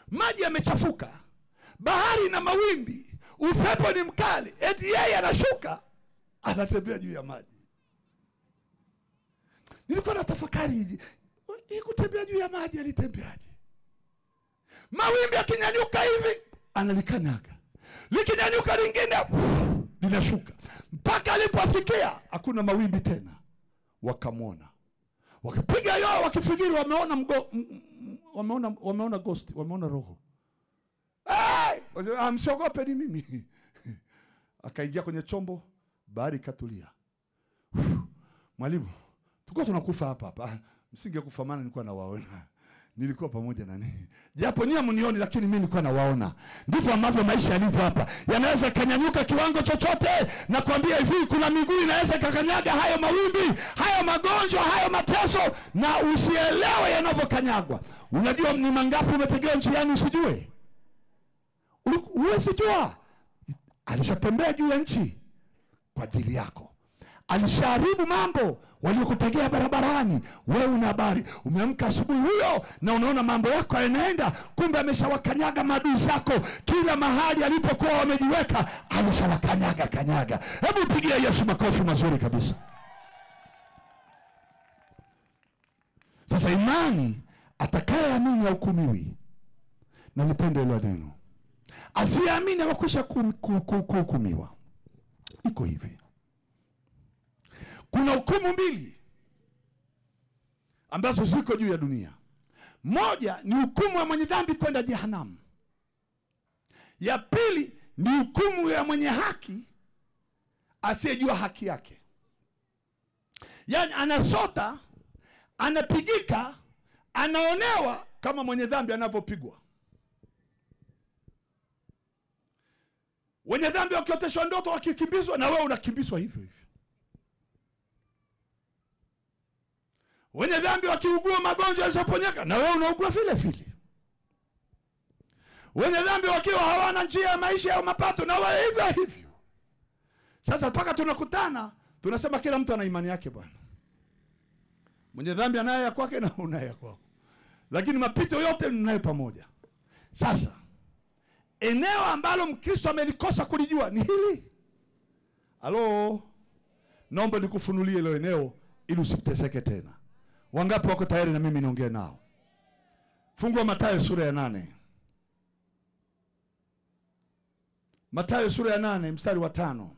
Maji yamechafuka, bahari na mawimbi, upepo ni mkali, eti yeye anashuka anatembea juu ya maji. Nilikuwa natafakari hii kutembea juu ya maji alitembeaje? Mawimbi akinyanyuka hivi analikanyaga, likinyanyuka lingine linashuka, mpaka alipofikia hakuna mawimbi tena. Wakamwona, wakapiga yoa, wakifikiri wameona ghost, wameona roho. Msiogope, ni mimi. Akaingia kwenye chombo, bahari ikatulia. Mwalimu, tulikuwa tunakufa hapa. Msingekufa, maana nilikuwa nawaona. Nilikuwa pamoja na ninyi. Japo nyinyi mnioni, lakini mimi nilikuwa nawaona. Ndivyo ambavyo maisha yalivyo hapa. Yanaweza kanyanyuka kiwango chochote, na kuambia hivi kuna miguu inaweza kakanyaga hayo mawimbi, hayo magonjwa, hayo mateso, na usielewe yanavyokanyagwa. Unajua ni mangapi umetegea njiani usijue? Uwezi jua. Alishatembea juu ya nchi kwa ajili yako. Alishaharibu mambo waliokutegea barabarani. Wewe una habari, umeamka asubuhi huyo na unaona mambo yako yanaenda, kumbe ameshawakanyaga maadui zako. Kila mahali alipokuwa wamejiweka alishawakanyaga. Hebu pigia Yesu makofi mazuri kabisa. Sasa imani, atakayeamini hukumiwi. Na nipende hilo neno. Asiyeamini amekwisha kuhukumiwa. Iko hivi. Kuna hukumu mbili ambazo ziko juu ya dunia. Moja ni hukumu ya mwenye dhambi kwenda jehanamu. Ya pili ni hukumu ya mwenye haki asiyejua haki yake. Yaani anasota, anapigika, anaonewa kama mwenye dhambi anavyopigwa. Wenye dhambi wakioteshwa ndoto wakikimbizwa, na wewe unakimbizwa hivyo hivyo. Wenye dhambi wakiugua magonjwa yasiponyeka, na wewe unaugua vile vile. Wenye dhambi wakiwa hawana njia ya maisha au mapato, na wewe hivyo hivyo. Sasa mpaka tunakutana, tunasema kila mtu ana imani yake bwana. Mwenye dhambi anaye ya kwake na unaye ya kwako. Lakini mapito yote mnayo pamoja. Sasa eneo ambalo Mkristo amelikosa kulijua ni hili. Halo. Naomba nikufunulie hilo eneo ili usiteseke tena. Wangapi wako tayari na mimi niongee nao? Fungua Mathayo sura ya 8. Mathayo sura ya 8 mstari wa 5.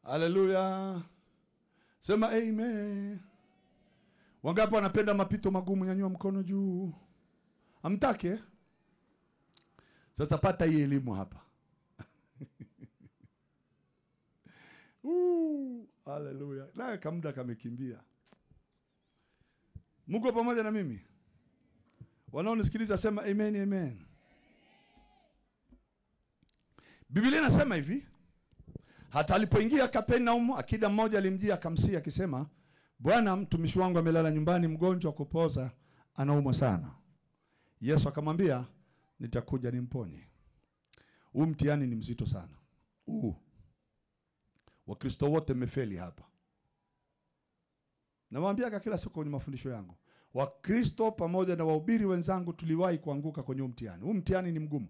Haleluya. Sema amen. Wangapi wanapenda mapito magumu? Nyanyua mkono juu. Amtake? Sasa pata hii elimu hapa. Haleluya. Na kamda kamekimbia. Mungu pamoja na mimi. Wanaonisikiliza sema amen, amen. Biblia inasema hivi. Hata alipoingia Kapernaum, akida mmoja alimjia akamsia akisema, Bwana, mtumishi wangu amelala nyumbani mgonjwa kupoza, anaumwa sana. Yesu akamwambia, nitakuja nimponye. Huu mtihani ni mzito sana. Wakristo wote mmefeli hapa. Nawaambia kila siku kwenye mafundisho yangu, Wakristo pamoja na wahubiri wenzangu tuliwahi kuanguka kwenye mtihani. Huu mtihani ni mgumu.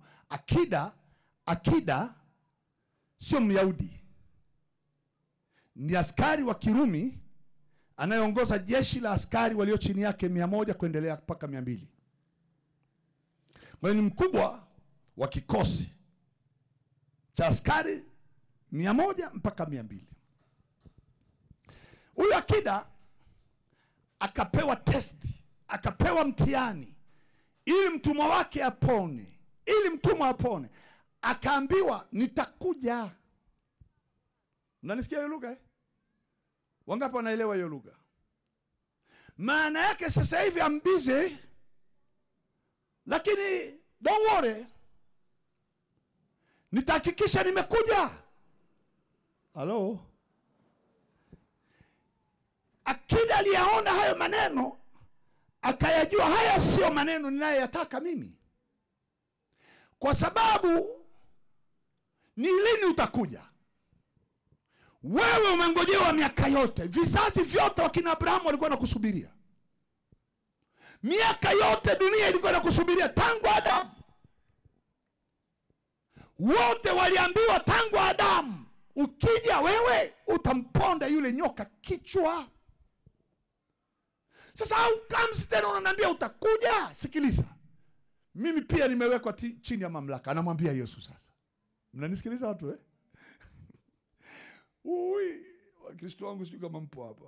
Akida sio Myahudi. Ni askari wa Kirumi anayeongoza jeshi la askari walio chini yake 100 kuendelea mpaka 200. Kwa hiyo ni mkubwa wa kikosi cha askari 100 mpaka 200. Huyu akida akapewa testi, akapewa mtihani ili mtumwa wake apone, akaambiwa nitakuja. Unanisikia hiyo lugha? Wangapi wanaelewa hiyo lugha? Maana yake sasa hivi I'm busy, lakini don't worry, nitahakikisha nimekuja. Halo. Akida aliyaona hayo maneno, akayajua haya sio maneno ninayotaka mimi. Kwa sababu ni lini utakuja? Wewe umengojewa miaka yote. Vizazi vyote wakina Abrahamu walikuwa nakusubiria. Miaka yote dunia ilikuwa nakusubiria tangu Adamu. Wote waliambiwa tangu Adamu, ukija wewe utamponda yule nyoka kichwa. Sasa how comes tena unaniambia utakuja? Sikiliza. Mimi pia nimewekwa chini ya mamlaka. Anamwambia Yesu sasa. Mnanisikiliza watu eh? Wakristo wangu sio kama mpo hapa.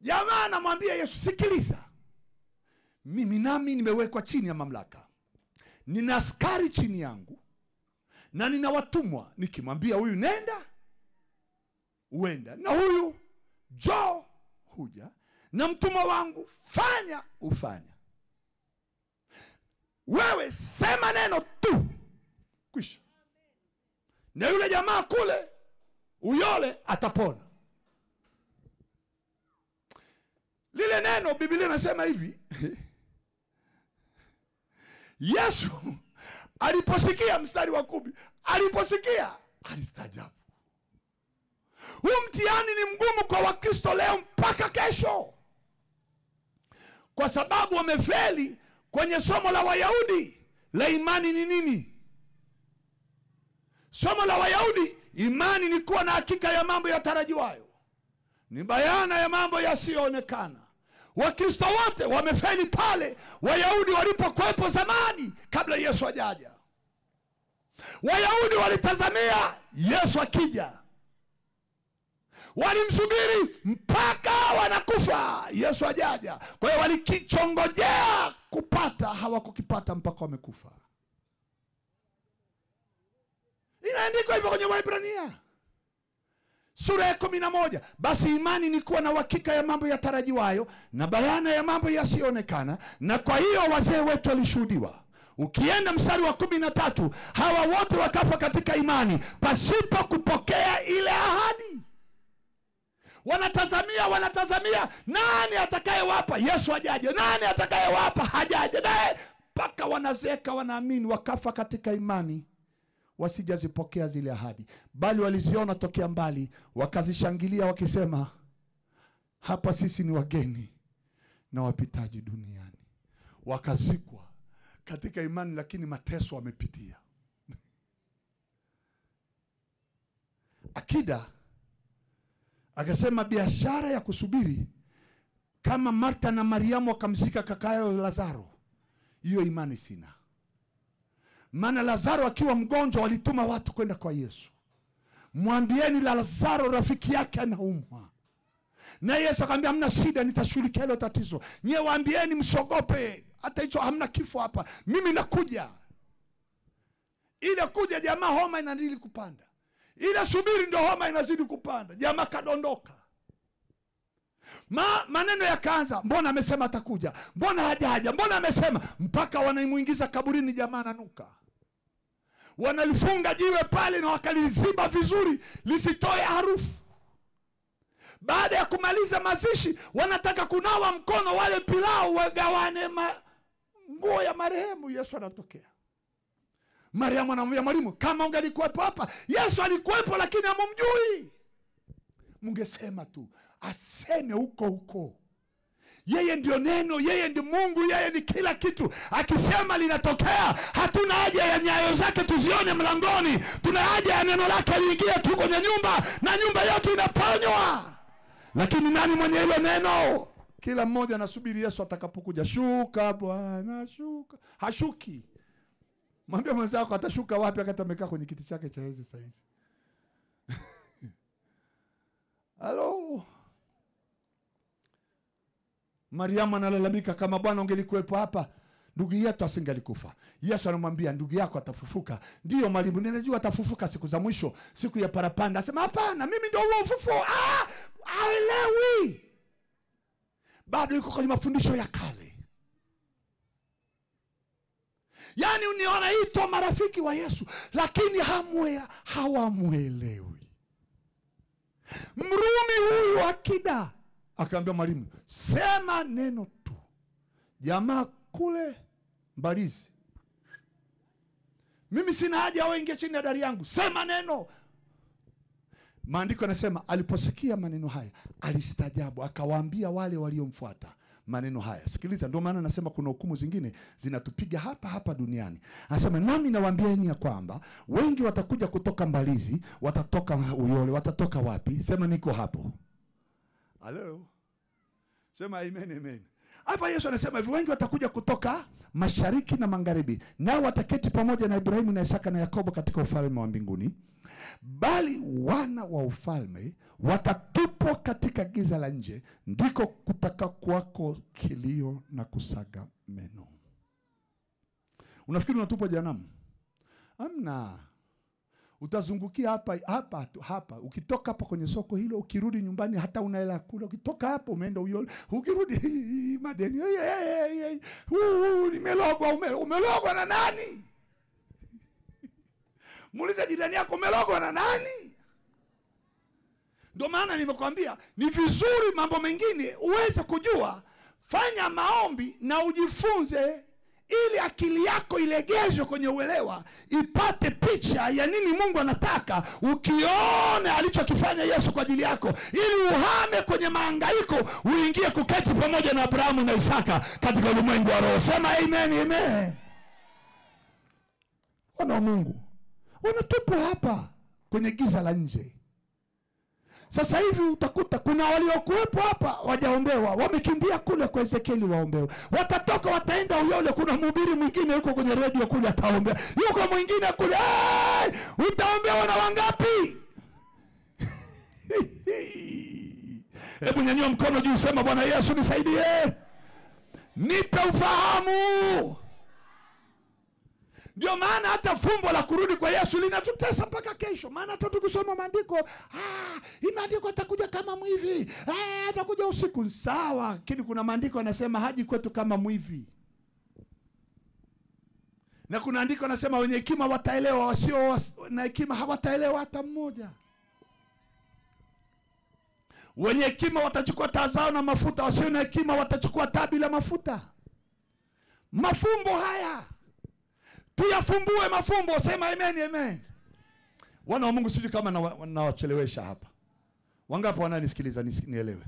Jamaa anamwambia Yesu, sikiliza. Mimi nami nimewekwa chini ya mamlaka. Nina askari chini yangu na nina watumwa. Nikimwambia huyu nenda, uenda. Na huyu njoo, huja. Na mtumwa wangu fanya, ufanya. Wewe sema neno tu, kwisha. Na yule jamaa kule uyole atapona. Lile neno Biblia inasema hivi. Yesu aliposikia mstari wa 10, aliposikia alistaajabu. Huu mtihani ni mgumu kwa Wakristo leo mpaka kesho, kwa sababu wamefeli kwenye somo la Wayahudi la imani ni nini. Somo la Wayahudi, imani ni kuwa na hakika ya mambo yatarajiwayo, ni bayana ya mambo yasiyoonekana. Wakristo wote wamefeli pale Wayahudi walipokuwepo zamani kabla Yesu ajaja. Wayahudi walitazamia Yesu akija, walimsubiri mpaka wanakufa Yesu ajaja. Kwa hiyo walikichongojea kupata, hawakukipata mpaka wamekufa. Inaandikwa hivyo kwenye Waebrania sura ya 11. Basi imani ni kuwa na uhakika ya mambo yatarajiwayo na bayana ya mambo yasiyoonekana, na kwa hiyo wazee wetu walishuhudiwa. Ukienda mstari wa 13, hawa wote wakafa katika imani pasipo kupokea ile ahadi. Wanatazamia nani atakayewapa Yesu ajaje, nani atakayewapa hajaje, naye mpaka wanazeeka wanaamini, wakafa katika imani wasijazipokea zile ahadi, bali waliziona tokea mbali, wakazishangilia wakisema, hapa sisi ni wageni na wapitaji duniani. Wakazikwa katika imani, lakini mateso wamepitia. Akida akasema biashara ya kusubiri kama Martha na Mariamu wakamzika kakayo Lazaro, hiyo imani sina. Maana Lazaro akiwa mgonjwa walituma watu kwenda kwa Yesu, mwambieni Lazaro rafiki yake anaumwa. Na Yesu akamwambia, hamna shida, nitashughulikia hilo tatizo. Nyewe waambieni msogope, hata hicho hamna kifo hapa, mimi nakuja. Ile kuja jamaa homa inazidi kupanda, ile subiri ndio homa inazidi kupanda, jamaa kadondoka. Maneno yakaanza, mbona amesema atakuja, mbona hajaja, mbona amesema, mpaka wanaimuingiza kaburini, jamaa ananuka. Wanalifunga jiwe pale na wakaliziba vizuri lisitoe harufu. Baada ya kumaliza mazishi, wanataka kunawa mkono wale pilau wagawane nguo ya marehemu. Yesu anatokea. Mariamu anamwambia mwalimu, kama ungelikuwepo hapa. Yesu alikuwepo lakini hamumjui. Mungesema tu, aseme huko. Yeye ndio neno, yeye ndio Mungu, yeye ni kila kitu. Akisema linatokea. Hatuna haja ya nyayo zake tuzione mlangoni, tuna haja ya neno lake liingie tu kwenye nyumba na nyumba yetu inaponywa. Lakini nani mwenye hilo neno? Kila mmoja anasubiri Yesu atakapokuja. Shuka Bwana, shuka. Hashuki. Mwambie mwenzako, atashuka wapi wakati amekaa kwenye kiti chake cha enzi sasa hivi? Halo. Mariamu analalamika, kama Bwana ungelikuwepo hapa, ndugu yetu asingelikufa. Yesu anamwambia, ndugu yako atafufuka. Ndio mwalimu, ninajua atafufuka siku za mwisho, siku ya parapanda. Asema, hapana, mimi ndio huo ufufuo. Haelewi. Bado yuko kwenye mafundisho ya kale. Yaani wanaitwa marafiki wa Yesu, lakini hawamuelewi. Mrumi huyu Akida akaambia mwalimu, sema neno tu. Jamaa kule Mbalizi, mimi sina haja waingie chini ya dari yangu, sema neno. Maandiko yanasema aliposikia maneno haya alistaajabu, akawaambia wale waliomfuata maneno haya. Sikiliza, ndio maana nasema kuna hukumu zingine zinatupiga hapa duniani. Anasema, nami nawaambieni ya kwamba wengi watakuja kutoka Mbalizi, watatoka Uyole, watatoka wapi? Sema niko hapo. Halo. Sema amen, amen. Hapa Yesu anasema hivi, wengi watakuja kutoka mashariki na magharibi, nao wataketi pamoja na Ibrahimu na Isaka na Yakobo katika ufalme wa mbinguni. Bali wana wa ufalme watatupwa katika giza la nje, ndiko kutaka kwako kilio na kusaga meno. Unafikiri unatupwa jehanamu? Amna. Utazungukia hapa. Ukitoka hapa kwenye soko hilo, ukirudi nyumbani hata unaela kula. Ukitoka hapa umeenda Uyole, ukirudi madeni. Nimelogwa. Umelogwa na nani? Muulize jirani yako, umelogwa na nani? Ndio maana nimekwambia ni vizuri mambo mengine uweze kujua. Fanya maombi na ujifunze ili akili yako ilegezwe kwenye uelewa, ipate picha ya nini Mungu anataka, ukione alichokifanya Yesu kwa ajili yako, ili uhame kwenye mahangaiko, uingie kuketi pamoja na Abrahamu na Isaka katika ulimwengu wa roho. Sema amen, amen. Wana wa Mungu wanatupwa hapa kwenye giza la nje. Sasa hivi utakuta kuna waliokuwepo hapa wajaombewa, wamekimbia kule kwa Ezekieli waombewa. Watatoka wataenda Uyole, kuna mhubiri mwingine yuko kwenye radio kule ataombea. Yuko mwingine kule, utaombewa na wangapi? Hebu nyanyua mkono juu, sema Bwana Yesu nisaidie. Nipe ufahamu. Ndio maana hata fumbo la kurudi kwa Yesu linatutesa mpaka kesho. Maana hata tukisoma maandiko, maandiko atakuja kama mwivi, atakuja usiku. Sawa, lakini kuna maandiko yanasema haji kwetu kama mwivi. Na kuna andiko yanasema wenye hekima wataelewa, wasio na hekima hawataelewa hata mmoja. Wenye hekima watachukua taa zao na mafuta, wasio na hekima watachukua taa bila mafuta. Mafumbo haya tuyafumbue mafumbo. Sema amen, amen. Wana wa Mungu, sijui kama nawachelewesha hapa. Wangapi wananisikiliza nielewe?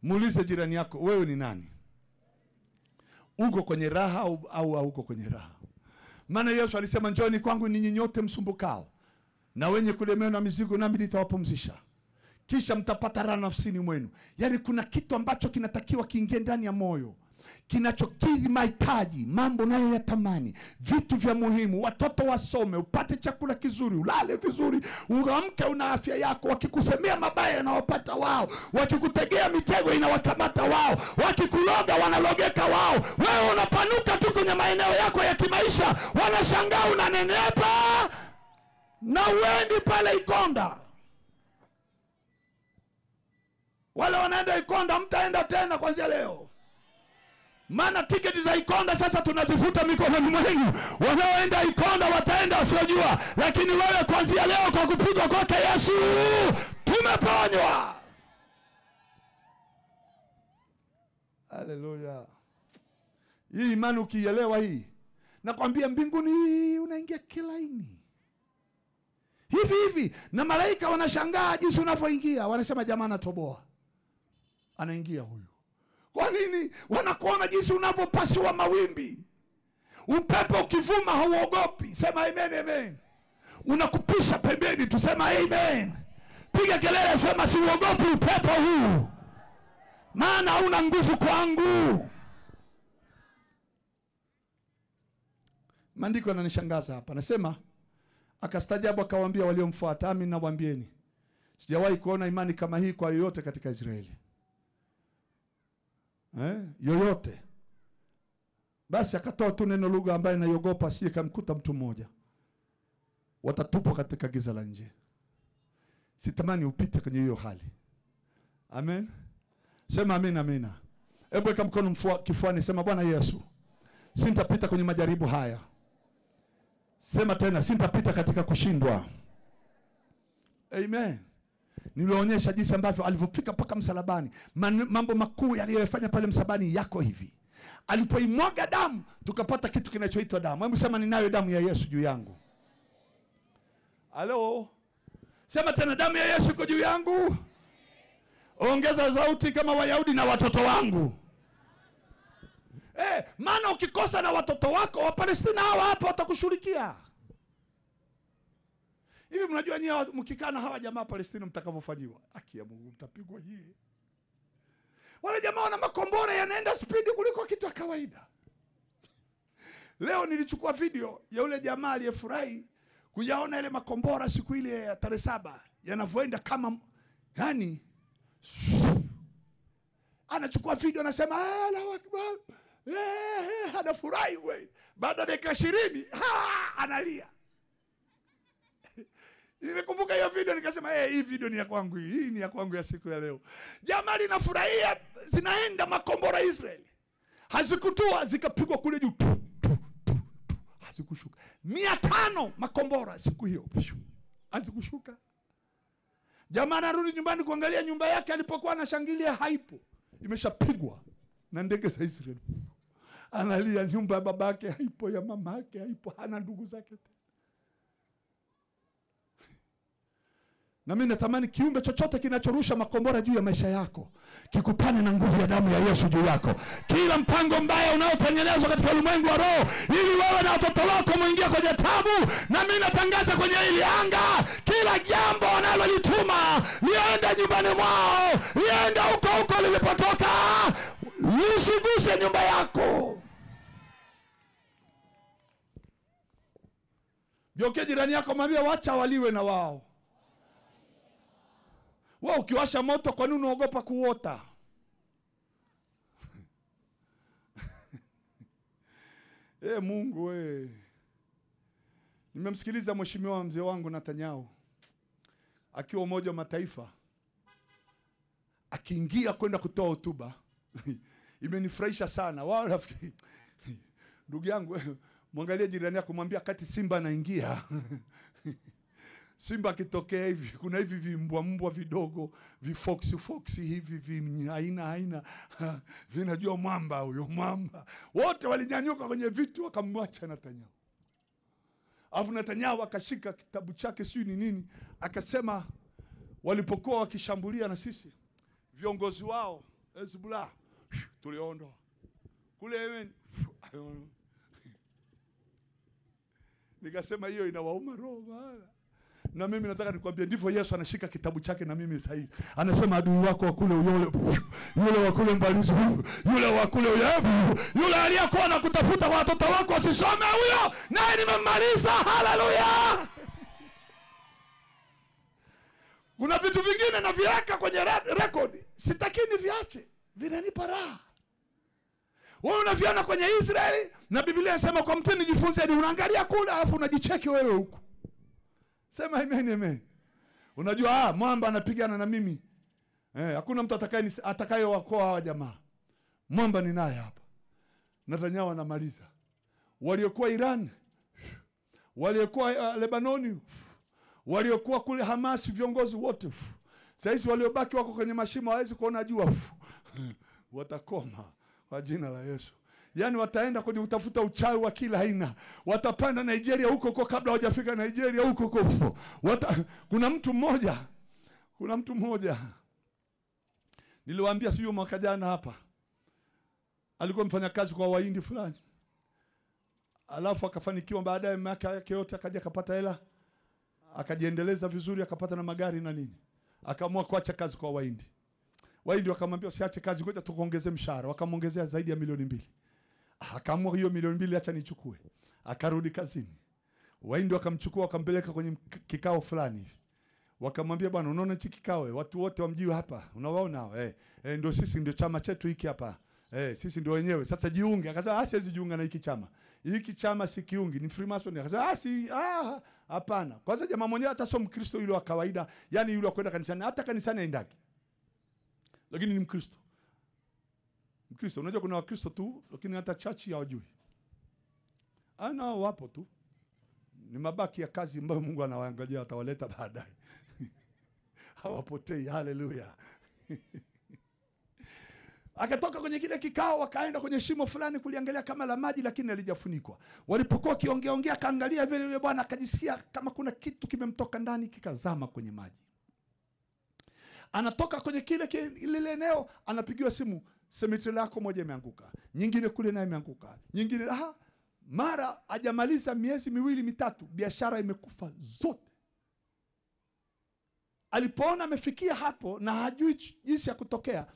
Muulize jirani yako, wewe ni nani? Uko kwenye raha au hauko kwenye raha? Maana Yesu alisema njooni kwangu ninyi nyote msumbukao na wenye kulemewa na mizigo, nami nitawapumzisha. Kisha mtapata raha nafsini mwenu. Yaani kuna kitu ambacho kinatakiwa kiingie ndani ya moyo, kinachokidhi mahitaji, mambo nayo yatamani, vitu vya muhimu. Watoto wasome, upate chakula kizuri, ulale vizuri, uamke una afya yako. Wakikusemea mabaya yanawapata wao, wakikutegea mitego inawakamata wao, wakikuloga wanalogeka wao. Wewe unapanuka tu kwenye maeneo yako ya kimaisha, wanashangaa unanenepa na uendi pale Ikonda. Wale wanaenda Ikonda mtaenda tena kuanzia leo. Maana tiketi za Ikonda sasa tunazifuta mikononi mwenu. Wanaoenda Ikonda wataenda wasiojua, lakini wewe kuanzia leo kwa kupigwa kwake Yesu tumeponywa. Haleluya. Hii imani ukielewa hii, nakwambia mbinguni unaingia kilaini. Hivi na malaika wanashangaa jinsi unavyoingia. Wanasema jamaa anatoboa, anaingia huyu. Kwa nini? Wanakuona jinsi unavyopasua mawimbi. Upepo ukivuma hauogopi. Sema amen, amen. Unakupisha pembeni, tusema amen. Piga kelele, sema siuogopi upepo huu, maana hauna nguvu kwangu. Maandiko yananishangaza hapa. Nasema akastajabu akawaambia waliomfuata, amin nawaambieni, sijawahi kuona imani kama hii kwa yoyote katika Israeli. Yoyote. Basi akatoa tu neno lugha ambaye naiogopa asije kamkuta mtu mmoja. Watatupwa katika giza la nje. Sitamani upite kwenye hiyo hali. Amen. Sema amen, amina. Hebu weka mkono kifuani, sema Bwana Yesu, sintapita kwenye majaribu haya. Sema tena, sintapita katika kushindwa. Amen. Nilionyesha jinsi ambavyo alivyofika mpaka msalabani. Mambo makuu aliyofanya pale msalabani yako hivi. Alipoimwaga damu, tukapata kitu kinachoitwa damu. Hebu sema ninayo damu ya Yesu juu yangu. Halo. Sema tena, damu ya Yesu iko juu yangu. Ongeza sauti kama Wayahudi, na watoto wangu. Maana ukikosa na watoto wako, wa Palestina hawa hapa watakushughulikia. Hivi mnajua nyinyi mkikana hawa jamaa Palestina mtakavyofanyiwa? Haki ya Mungu, mtapigwa nyinyi. Wale jamaa wana makombora yanaenda spidi kuliko kitu ya kawaida. Leo nilichukua video ya yule jamaa aliyefurahi kuyaona ile makombora siku ile ya tarehe 7 yanavyoenda kama yani. Anachukua video anasema Allahu Akbar. Anafurahi wewe. Baada ya dakika 20 analia. Nimekumbuka hiyo video nikasema hii video ni ya kwangu, hii ni ya kwangu ya siku ya leo. Jamaa linafurahia, zinaenda makombora Israeli. Hazikutua, zikapigwa kule juu. Hazikushuka. 500 makombora siku hiyo. Hazikushuka. Jamaa anarudi nyumbani kuangalia nyumba yake alipokuwa anashangilia haipo. Imeshapigwa. na ndege za Israeli. Analia, nyumba ya babake haipo, ya mamake haipo, hana ndugu zake tena. Na mimi natamani kiumbe chochote kinachorusha makombora juu ya maisha yako kikutane na nguvu ya damu ya Yesu juu yako. Kila mpango mbaya unaotengenezwa katika ulimwengu wa roho ili wewe na watoto wako muingie kwenye tabu, na mimi natangaza kwenye hili anga, kila jambo wanalolituma liende nyumbani mwao, liende huko lilipotoka, lisiguse nyumba yako. Geukia jirani yako, mwambie wacha waliwe na wao. Wewe ukiwasha moto, kwa nini unaogopa kuota? Mungu we. Nimemsikiliza mheshimiwa mzee wangu Netanyahu akiwa Umoja wa Mataifa akiingia kwenda kutoa hotuba. Imenifurahisha sana. Wao rafiki, ndugu yangu, mwangalie jirani yako, mwambie kati simba anaingia. Simba kitokea hivi, kuna hivi vimbwa vidogo, vifoxy hivi, aina vinajua mwamba huyo, mwamba. Wote walinyanyuka kwenye vitu wakamwacha Netanyahu. Alafu Netanyahu akashika kitabu chake sio ni nini, akasema walipokuwa wakishambulia na sisi, viongozi wao Hezbollah tuliondoa kule Yemen. Nikasema hiyo inawauma roho bana. Na mimi nataka nikwambie ndivyo Yesu anashika kitabu chake na mimi sasa hivi. Anasema adui wako wa kule yule wa kule mbalizi, yule wa kule yule aliyekuwa anakutafuta watoto wako wasisome, huyo naye nimemmaliza. Haleluya. Kuna vitu vingine na viweka kwenye record, sitaki niviache, vinanipa raha. Wewe unaviona kwenye Israeli na Biblia inasema kwa mtini jifunze, ni unaangalia kule alafu unajicheki wewe huko. Sema amen, amen. Unajua mwamba anapigana na mimi. Hakuna mtu atakayewaokoa hawa jamaa. Mwamba ni naye hapa. Netanyahu anamaliza. Waliokuwa Iran, waliokuwa Lebanoni, waliokuwa kule Hamas, viongozi wote. Sasa waliobaki wako kwenye mashimo, hawezi kuona jua. Watakoma kwa jina la Yesu. Yaani wataenda kwenye utafuta uchawi wa kila aina. Watapanda Nigeria huko kabla hawajafika Nigeria huko. Kuna mtu mmoja niliwaambia sio mwaka jana hapa. Alikuwa mfanya kazi kwa Wahindi fulani. Alafu akafanikiwa, baadaye miaka yake yote akaja akapata hela. Akajiendeleza vizuri, akapata na magari na nini. Akaamua kuacha kazi kwa Wahindi. Wahindi wakamwambia usiache kazi, ngoja tukuongezee mshahara. Wakamongezea zaidi ya milioni 2. Akaamua hiyo milioni 2 acha nichukue. Akarudi kazini. Wahindi wakamchukua wakampeleka kwenye kikao fulani. Wakamwambia bwana, unaona hichi kikao watu wote wa mji hapa, unawaona ndio sisi, ndio chama chetu hiki hapa. Sisi ndio wenyewe. Sasa jiunge. Akasema siwezi jiunga na hiki chama. Hiki chama si kiungi, ni Freemason. Akasema hapana. Kwanza jamaa mwenyewe hata sio Mkristo yule wa kawaida, yani yule wa kwenda kanisani, hata kanisani haendaki. Lakini ni Mkristo. Mkristo, unajua kuna Wakristo tu, lakini hata chachi hawajui. Wapo tu. Ni mabaki ya kazi ambayo Mungu anawaangalia, atawaleta baadaye. Hawapotei. Haleluya. Akatoka kwenye kile kikao, wakaenda kwenye shimo fulani kuliangalia kama la maji, lakini halijafunikwa. Walipokuwa kiongea kaangalia vile, yule bwana akajisikia kama kuna kitu kimemtoka ndani kikazama kwenye maji. Anatoka kwenye ile eneo, anapigiwa simu, cemetery lako moja imeanguka, nyingine kule nayo imeanguka, nyingine mara hajamaliza miezi 2-3 biashara imekufa zote. Alipoona amefikia hapo na hajui jinsi ya kutokea,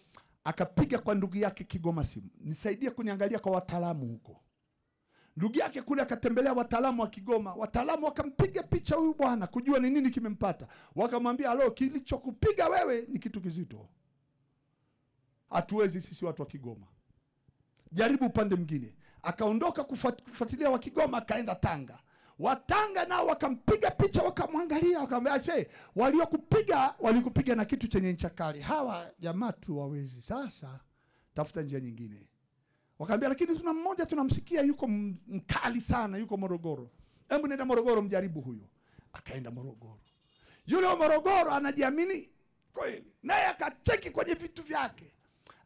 akapiga kwa ndugu yake Kigoma simu, nisaidie kuniangalia kwa wataalamu huko. Ndugu yake kule akatembelea wataalamu wa Kigoma. Wataalamu wakampiga picha huyu bwana kujua ni nini kimempata. Wakamwambia, "Alo, kilichokupiga wewe ni kitu kizito. Hatuwezi sisi watu wa Kigoma. Jaribu upande mwingine." Akaondoka kufuatilia wa Kigoma, akaenda Tanga. Watanga nao wakampiga picha, wakamwangalia, wakamwambia, walikupiga na kitu chenye ncha kali. Hawa jamaa tu wawezi. Sasa tafuta njia nyingine." Wakaambia, "Lakini tuna mmoja tunamsikia yuko mkali sana, yuko Morogoro. Hebu nenda Morogoro mjaribu huyo." Akaenda Morogoro. Yule wa Morogoro anajiamini kweli. Naye akacheki kwenye vitu vyake.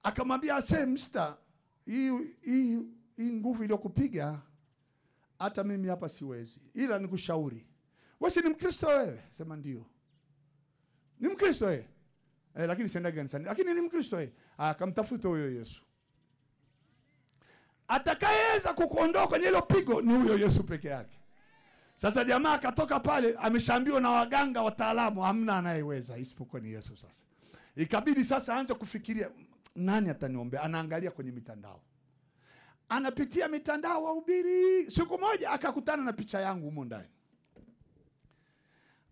Akamwambia, "Mister, hii nguvu iliyokupiga hata mimi hapa siwezi, ila nikushauri. Wewe si ni Mkristo wewe? Sema ndio. Ni Mkristo wewe? Lakini siendaga kanisani. Lakini ni Mkristo wewe? Kamtafuta huyo Yesu. Atakayeweza kukuondoa kwenye hilo pigo ni huyo Yesu peke yake. Sasa jamaa akatoka pale, ameshaambiwa na waganga wataalamu, hamna anayeweza isipokuwa ni Yesu. Sasa ikabidi sasa aanze kufikiria, nani ataniombea? Anaangalia kwenye mitandao, anapitia mitandao wahubiri. Siku moja akakutana na picha yangu humo ndani,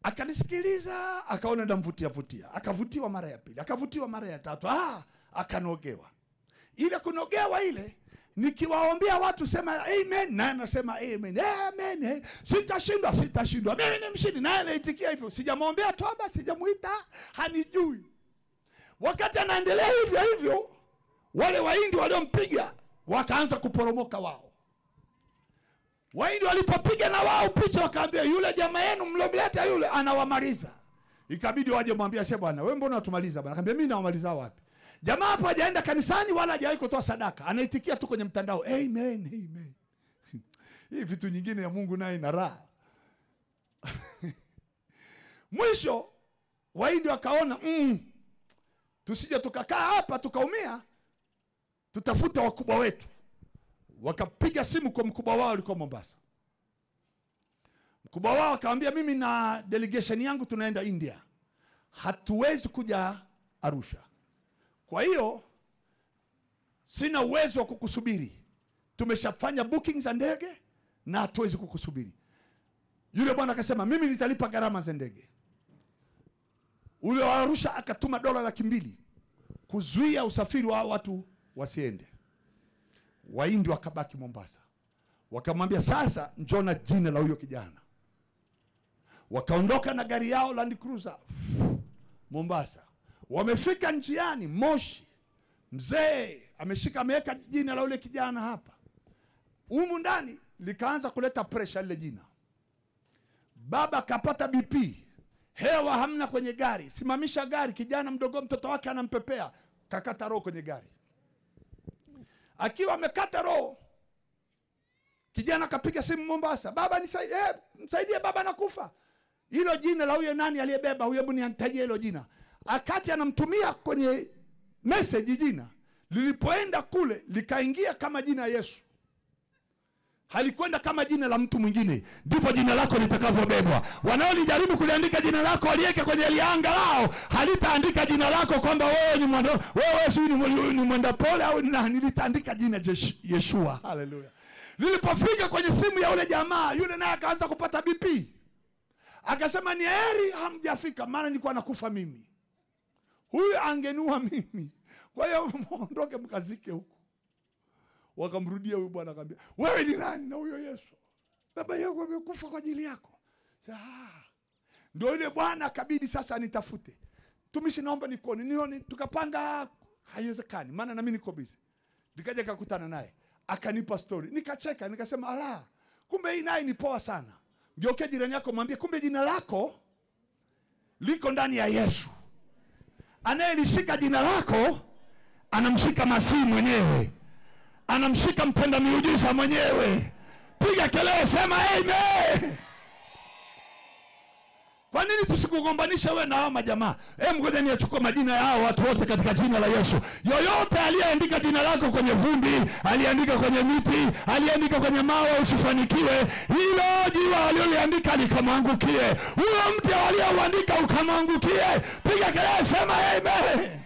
akanisikiliza, akaona ndamvutia, akavutiwa mara ya pili, akavutiwa mara ya tatu, akanogewa. Ile kunogewa ile, nikiwaombea watu sema amen, na anasema amen, amen, sitashindwa, mimi ni mshindi, na anaitikia hivyo. Sijamwombea toba, sijamuita, hanijui. Wakati anaendelea hivyo, wale Wahindi waliompiga wakaanza kuporomoka wao. Wahindi walipopiga na wao picha, wakaambia yule jamaa yenu mlomleta yule anawamaliza. Ikabidi waje mwambie, sasa bwana, wewe mbona unatumaliza bwana? Akamwambia mimi nawamaliza wapi? Jamaa hapo hajaenda kanisani wala hajawahi kutoa sadaka, anaitikia tu kwenye mtandao amen, amen. Hii vitu nyingine ya Mungu naye ina raha. Mwisho Wahindi wakaona tusije tukakaa hapa tukaumia, tutafuta wakubwa wetu. Wakapiga simu kwa mkubwa wao alikuwa Mombasa. Mkubwa wao akamwambia, mimi na delegation yangu tunaenda India, hatuwezi kuja Arusha, kwa hiyo sina uwezo wa kukusubiri, tumeshafanya booking za ndege na hatuwezi kukusubiri. Yule bwana akasema, mimi nitalipa gharama za ndege. Ule wa Arusha akatuma $200,000 kuzuia usafiri wa watu wasiende. Wahindi wakabaki Mombasa. Wakamwambia, sasa njoo na jina la huyo kijana. Wakaondoka na gari yao Land Cruiser Mombasa. Wamefika njiani Moshi, mzee ameweka jina la yule kijana hapa. Humu ndani likaanza kuleta pressure ile jina. Baba kapata BP. Hewa hamna kwenye gari. Simamisha gari, kijana mdogo mtoto wake anampepea, kakata roho kwenye gari. Akiwa amekata roho, kijana kapiga simu Mombasa, baba nisaidie baba nakufa. Hilo jina la huyo nani aliyebeba huyo, hebu nitajie hilo jina. Akati anamtumia kwenye message jina, lilipoenda kule likaingia kama jina Yesu. Halikwenda kama jina la mtu mwingine. Ndivyo jina lako litakavyobebwa. Wanaolijaribu kuliandika jina lako waliweke kwenye lianga lao, halitaandika jina lako kwamba wewe ni mwenda pole au nani, litaandika jina Yeshua. Haleluya. Lilipofika kwenye simu ya yule jamaa, yule naye akaanza kupata BP. Akasema, ni heri hamjafika, maana nilikuwa nakufa mimi. Huyu angenua mimi. Kwa hiyo muondoke mkazike huko. Wakamrudia huyu bwana akamwambia, wewe ni nani? Na huyo Yesu, baba yako amekufa kwa ajili yako. Ndio yule bwana akabidi sasa nitafute. Tumishi, naomba nione. Tukapanga, haiwezekani maana na mimi niko busy. Nikaja kukutana naye, akanipa story. Nikacheka, nikasema, kumbe hii naye ni poa sana. Ngeuke jirani yako mwambie, kumbe jina lako liko ndani ya Yesu. Anayelishika jina lako anamshika Masihi mwenyewe, anamshika mpenda miujiza mwenyewe. Piga kelele, sema amen. Kwa nini tusikugombanisha wewe na hao majamaa? Ngoja niachukue majina ya hao watu wote katika jina la Yesu. Yoyote aliyeandika jina lako kwenye vumbi, aliandika kwenye miti, aliandika kwenye mawe, usifanikiwe. Hilo jiwa aliloliandika likamwangukie. Huyo mti aliyeuandika ukamwangukie. Piga kelele, sema amen.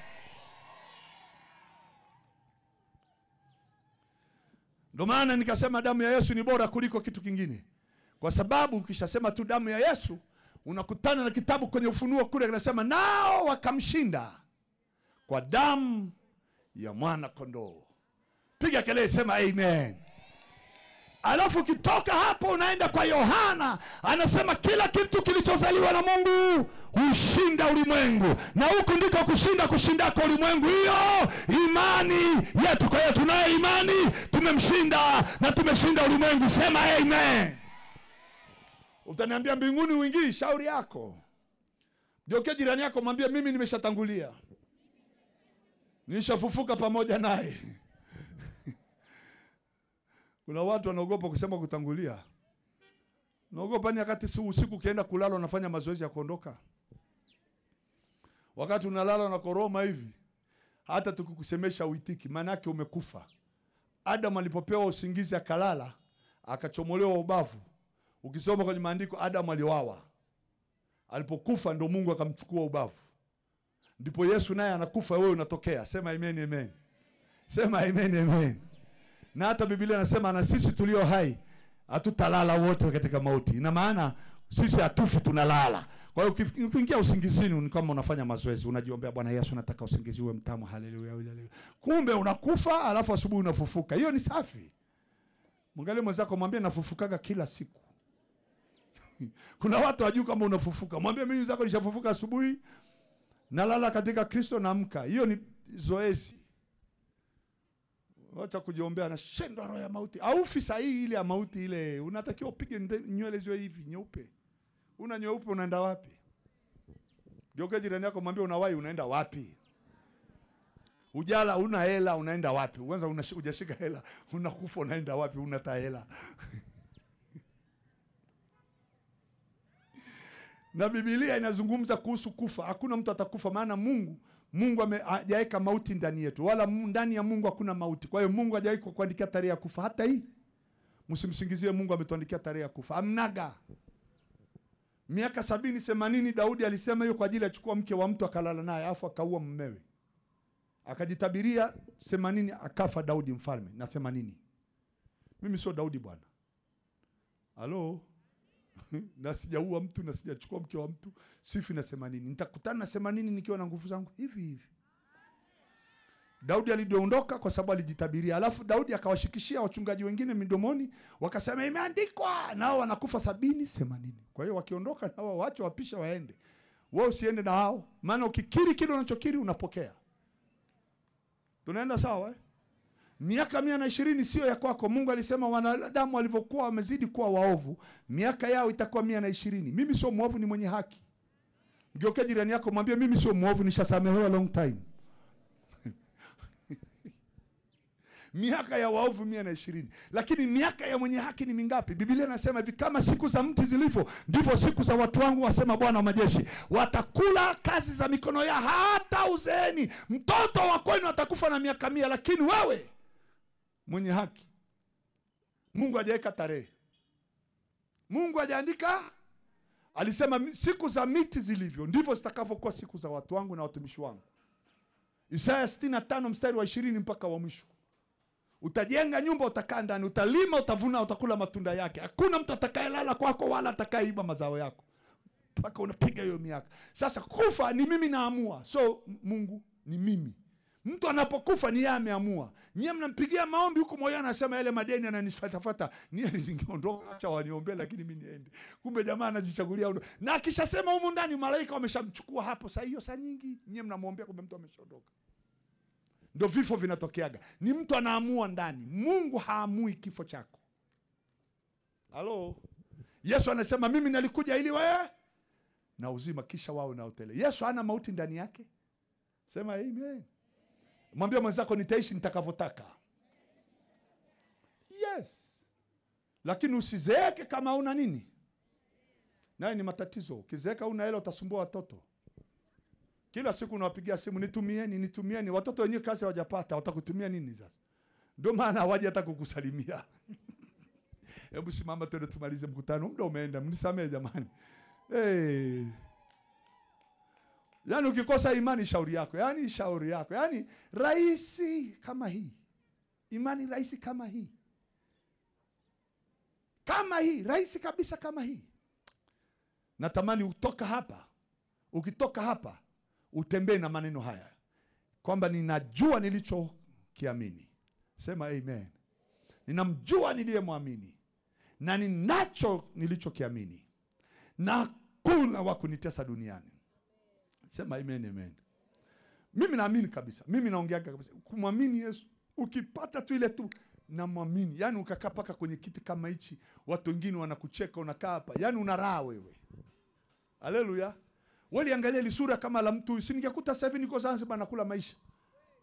Ndio maana nikasema damu ya Yesu ni bora kuliko kitu kingine. Kwa sababu ukishasema tu damu ya Yesu, unakutana na kitabu kwenye Ufunuo kule kinasema, nao wakamshinda kwa damu ya mwana kondoo. Piga kelele, sema amen. Alafu kitoka hapo unaenda kwa Yohana, anasema kila kitu kilichozaliwa na Mungu hushinda ulimwengu. Na huku ndiko kushinda kwa ulimwengu, hiyo imani yetu. Kwa hiyo tunayo imani, tumemshinda na tumeshinda ulimwengu. Sema amen. Utaniambia mbinguni uingii, shauri yako. Geukia jirani yako mwambie, mimi nimeshatangulia, nishafufuka pamoja naye. Kuna watu wanaogopa kusema kutangulia. Naogopa ni wakati usiku ukienda kulala unafanya mazoezi ya kuondoka. Wakati unalala na koroma hivi, hata tukikusemesha uitiki, maana yake umekufa. Adam alipopewa usingizi akalala, akachomolewa ubavu. Ukisoma kwenye maandiko Adam aliwawa. Alipokufa ndo Mungu akamchukua ubavu. Ndipo Yesu naye anakufa, wewe unatokea. Sema amen amen. Sema amen amen. Na hata Biblia inasema na sisi tulio hai hatutalala wote katika mauti. Ina maana sisi hatufi, tunalala. Kwa hiyo ukiingia usingizini ni kama unafanya mazoezi, unajiombea, Bwana Yesu nataka usingizi uwe mtamu, haleluya haleluya. Kumbe unakufa alafu asubuhi unafufuka. Hiyo ni safi. Mwangalie mwenzako, mwambie nafufukaga kila siku. Kuna watu wajui kama unafufuka. Mwambie mimi zako nishafufuka asubuhi, nalala katika Kristo, naamka. Hiyo ni zoezi. Wacha kujiombea na shendo roho ya mauti. Aufi sahihi ile ya mauti ile. Unatakiwa upige nywele ziwe hivi nyeupe. Una nyeupe unaenda wapi? Geuka jirani yako mwambie unawahi unaenda wapi? Ujala una hela unaenda wapi? Kwanza hujashika hela, unakufa unaenda wapi? Unata hela. Na Biblia inazungumza kuhusu kufa. Hakuna mtu atakufa, maana Mungu hajaweka mauti ndani yetu, wala ndani ya Mungu hakuna mauti. Kwa hiyo Mungu hajaweka kuandikia tarehe ya kufa. Hata hii msimsingizie Mungu ametuandikia tarehe ya kufa. Amnaga. Miaka 70-80 Daudi alisema hiyo kwa ajili ya chukua mke wa mtu akalala naye afu akaua mumewe. Akajitabiria 80 akafa Daudi mfalme na 80. Mimi sio Daudi bwana. Halo? Na sijaua mtu na sijachukua mke wa mtu, sifi na 80. Nitakutana na 80 nikiwa na nguvu zangu hivi hivi. Daudi aliondoka kwa sababu alijitabiria. Alafu Daudi akawashikishia wachungaji wengine midomoni, wakasema imeandikwa, nao wanakufa 70-80. Kwa hiyo wakiondoka na wao waache wapisha waende. Wewe usiende na hao, maana ukikiri kile unachokiri unapokea. Tunaenda sawa eh? Miaka 120 sio ya kwako. Mungu alisema wanadamu walivyokuwa wamezidi kuwa waovu, miaka yao itakuwa 120. Mimi sio muovu, ni mwenye haki. Ngeuke jirani yako mwambie mimi sio muovu, nishasamehewa long time. Miaka ya waovu 120. Lakini miaka ya mwenye haki ni mingapi? Biblia inasema hivi, kama siku za mti zilivyo ndivyo siku za watu wangu, wasema Bwana wa majeshi. Watakula kazi za mikono yao hata uzeeni. Mtoto wa kwenu atakufa na miaka 100, lakini wewe mwenye haki, Mungu hajaweka tarehe. Mungu hajaandika. Alisema siku za miti zilivyo ndivyo zitakavyokuwa siku za watu wangu na watumishi wangu. Isaya 65 mstari wa 20 mpaka wa mwisho. Utajenga nyumba, utakaa ndani, utalima, utavuna, utakula matunda yake. Hakuna mtu atakayelala kwako wala atakayeiba mazao yako. Mpaka unapiga hiyo miaka. Sasa kufa ni mimi naamua. So Mungu ni mimi. Mtu anapokufa ni yeye ameamua. Nyie mnampigia maombi huko moyo anasema yale madeni yananifuata. Ningeondoka acha waniombee lakini mimi niende. Kumbe jamaa anajichagulia. Na akishasema huko ndani malaika wameshamchukua hapo. Saa hiyo saa nyingi nyie mnamwombea kumbe mtu ameshaondoka. Ndio vifo vinatokeaga. Ni mtu anaamua ndani. Mungu haamui kifo chako. Halo. Yesu anasema mimi nalikuja ili wewe na uzima kisha wao na utele. Yesu hana mauti ndani yake. Sema amen. Mwambie mwenzako nitaishi nitakavyotaka. Yes. Lakini usizeeke kama una nini? Naye ni matatizo. Ukizeeka una hela utasumbua watoto. Kila siku unawapigia simu nitumieni. Watoto wenyewe kazi hawajapata, watakutumia nini sasa? Ndio maana hawaje hata kukusalimia. Hebu simama twende tumalize mkutano. Muda umeenda, mnisamee jamani. Yaani ukikosa imani shauri yako. Yaani rahisi kama hii. Imani rahisi kama hii. Kama hii, rahisi kabisa kama hii. Natamani ukitoka hapa utembee na maneno haya. Kwamba ninajua nilichokiamini. Sema amen. Ninamjua niliyemwamini. Na ninacho nilichokiamini. Na kuna wa kunitesa duniani. Sema amen amen. Mimi naamini kabisa. Mimi naongea kabisa. Kumwamini Yesu. Ukipata tu ile tu namwamini. Yaani ukakaa paka kwenye kiti kama hichi, watu wengine wanakucheka unakaa hapa. Yaani una raha wewe. Haleluya. Wali angalia ile sura kama la mtu. Si ningekuta sasa hivi niko Zanzibar nakula maisha.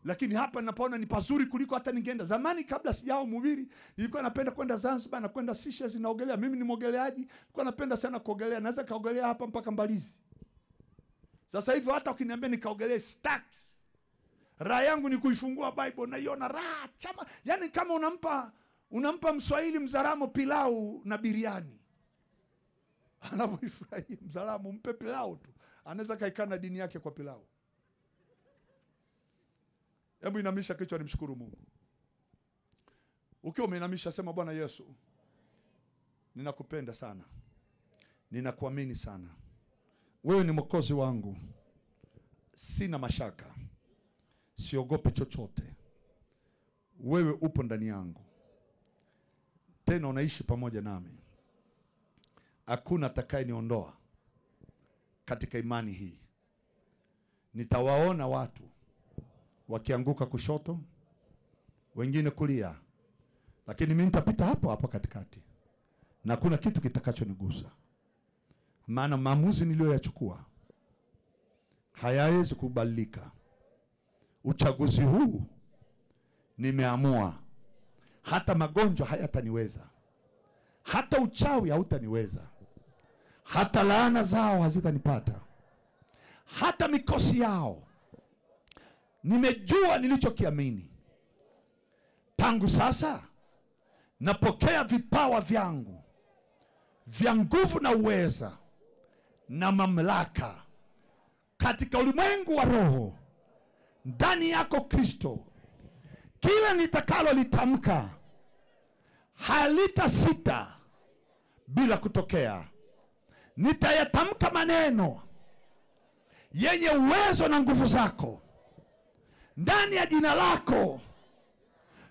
Lakini hapa ninapoona ni pazuri kuliko hata ningeenda. Zamani kabla sijao mhubiri, nilikuwa napenda kwenda Zanzibar na kwenda Seychelles naogelea. Mimi ni mwogeleaji, nilikuwa napenda sana kuogelea. Naweza kaogelea hapa mpaka Mbalizi. Sasa hivi hata ukiniambia nikaogelee sitaki. Raha yangu ni kuifungua Bible na iona raha chama. Yaani kama unampa Mswahili Mzaramo pilau na biriani. Anavyoifurahia Mzaramo, mpe pilau tu. Anaweza kaikana dini yake kwa pilau. Hebu inamisha kichwa nimshukuru Mungu. Ukiwa umeinamisha sema Bwana Yesu, ninakupenda sana. Ninakuamini sana. Wewe ni mwokozi wangu. Sina mashaka. Siogopi chochote. Wewe upo ndani yangu. Tena unaishi pamoja nami. Hakuna atakayeniondoa katika imani hii. Nitawaona watu wakianguka kushoto, wengine kulia, lakini mimi nitapita hapo hapo katikati. Na kuna kitu kitakachonigusa. Maana maamuzi niliyoyachukua hayawezi kubadilika. Uchaguzi huu nimeamua. Hata magonjwa hayataniweza. Hata uchawi hautaniweza. Hata laana zao hazitanipata. Hata mikosi yao. Nimejua nilichokiamini. Tangu sasa napokea vipawa vyangu vya nguvu na uweza na mamlaka katika ulimwengu wa roho ndani yako Kristo. Kila nitakalo litamka halitasita bila kutokea. Nitayatamka maneno yenye uwezo na nguvu zako. Ndani ya jina lako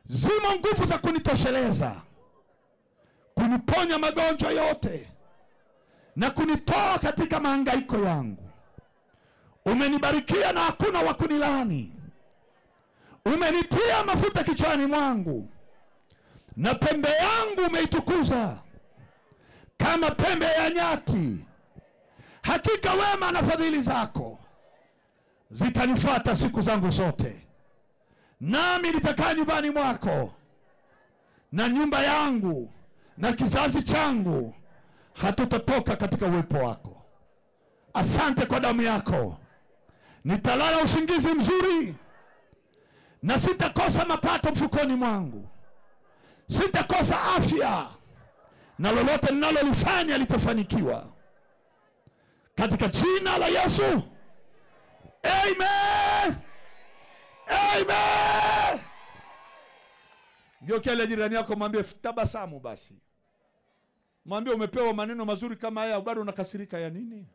zimo nguvu za kunitosheleza, kuniponya magonjwa yote na kunitoa katika mahangaiko yangu. Umenibarikia na hakuna wa kunilaani. Umenitia mafuta kichwani mwangu na pembe yangu umeitukuza kama pembe ya nyati. Hakika wema na fadhili zako zitanifuata siku zangu zote. Nami nitakaa nyumbani mwako, na nyumba yangu na kizazi changu hatutatoka katika uwepo wako. Asante kwa damu yako. Nitalala usingizi mzuri na sitakosa mapato mfukoni mwangu. Sitakosa afya na lolote ninalolifanya litafanikiwa. Katika jina la Yesu. Amen. Amen. Geukia jirani yako mwambie tabasamu basi. Mwambie umepewa maneno mazuri kama haya bado unakasirika ya nini?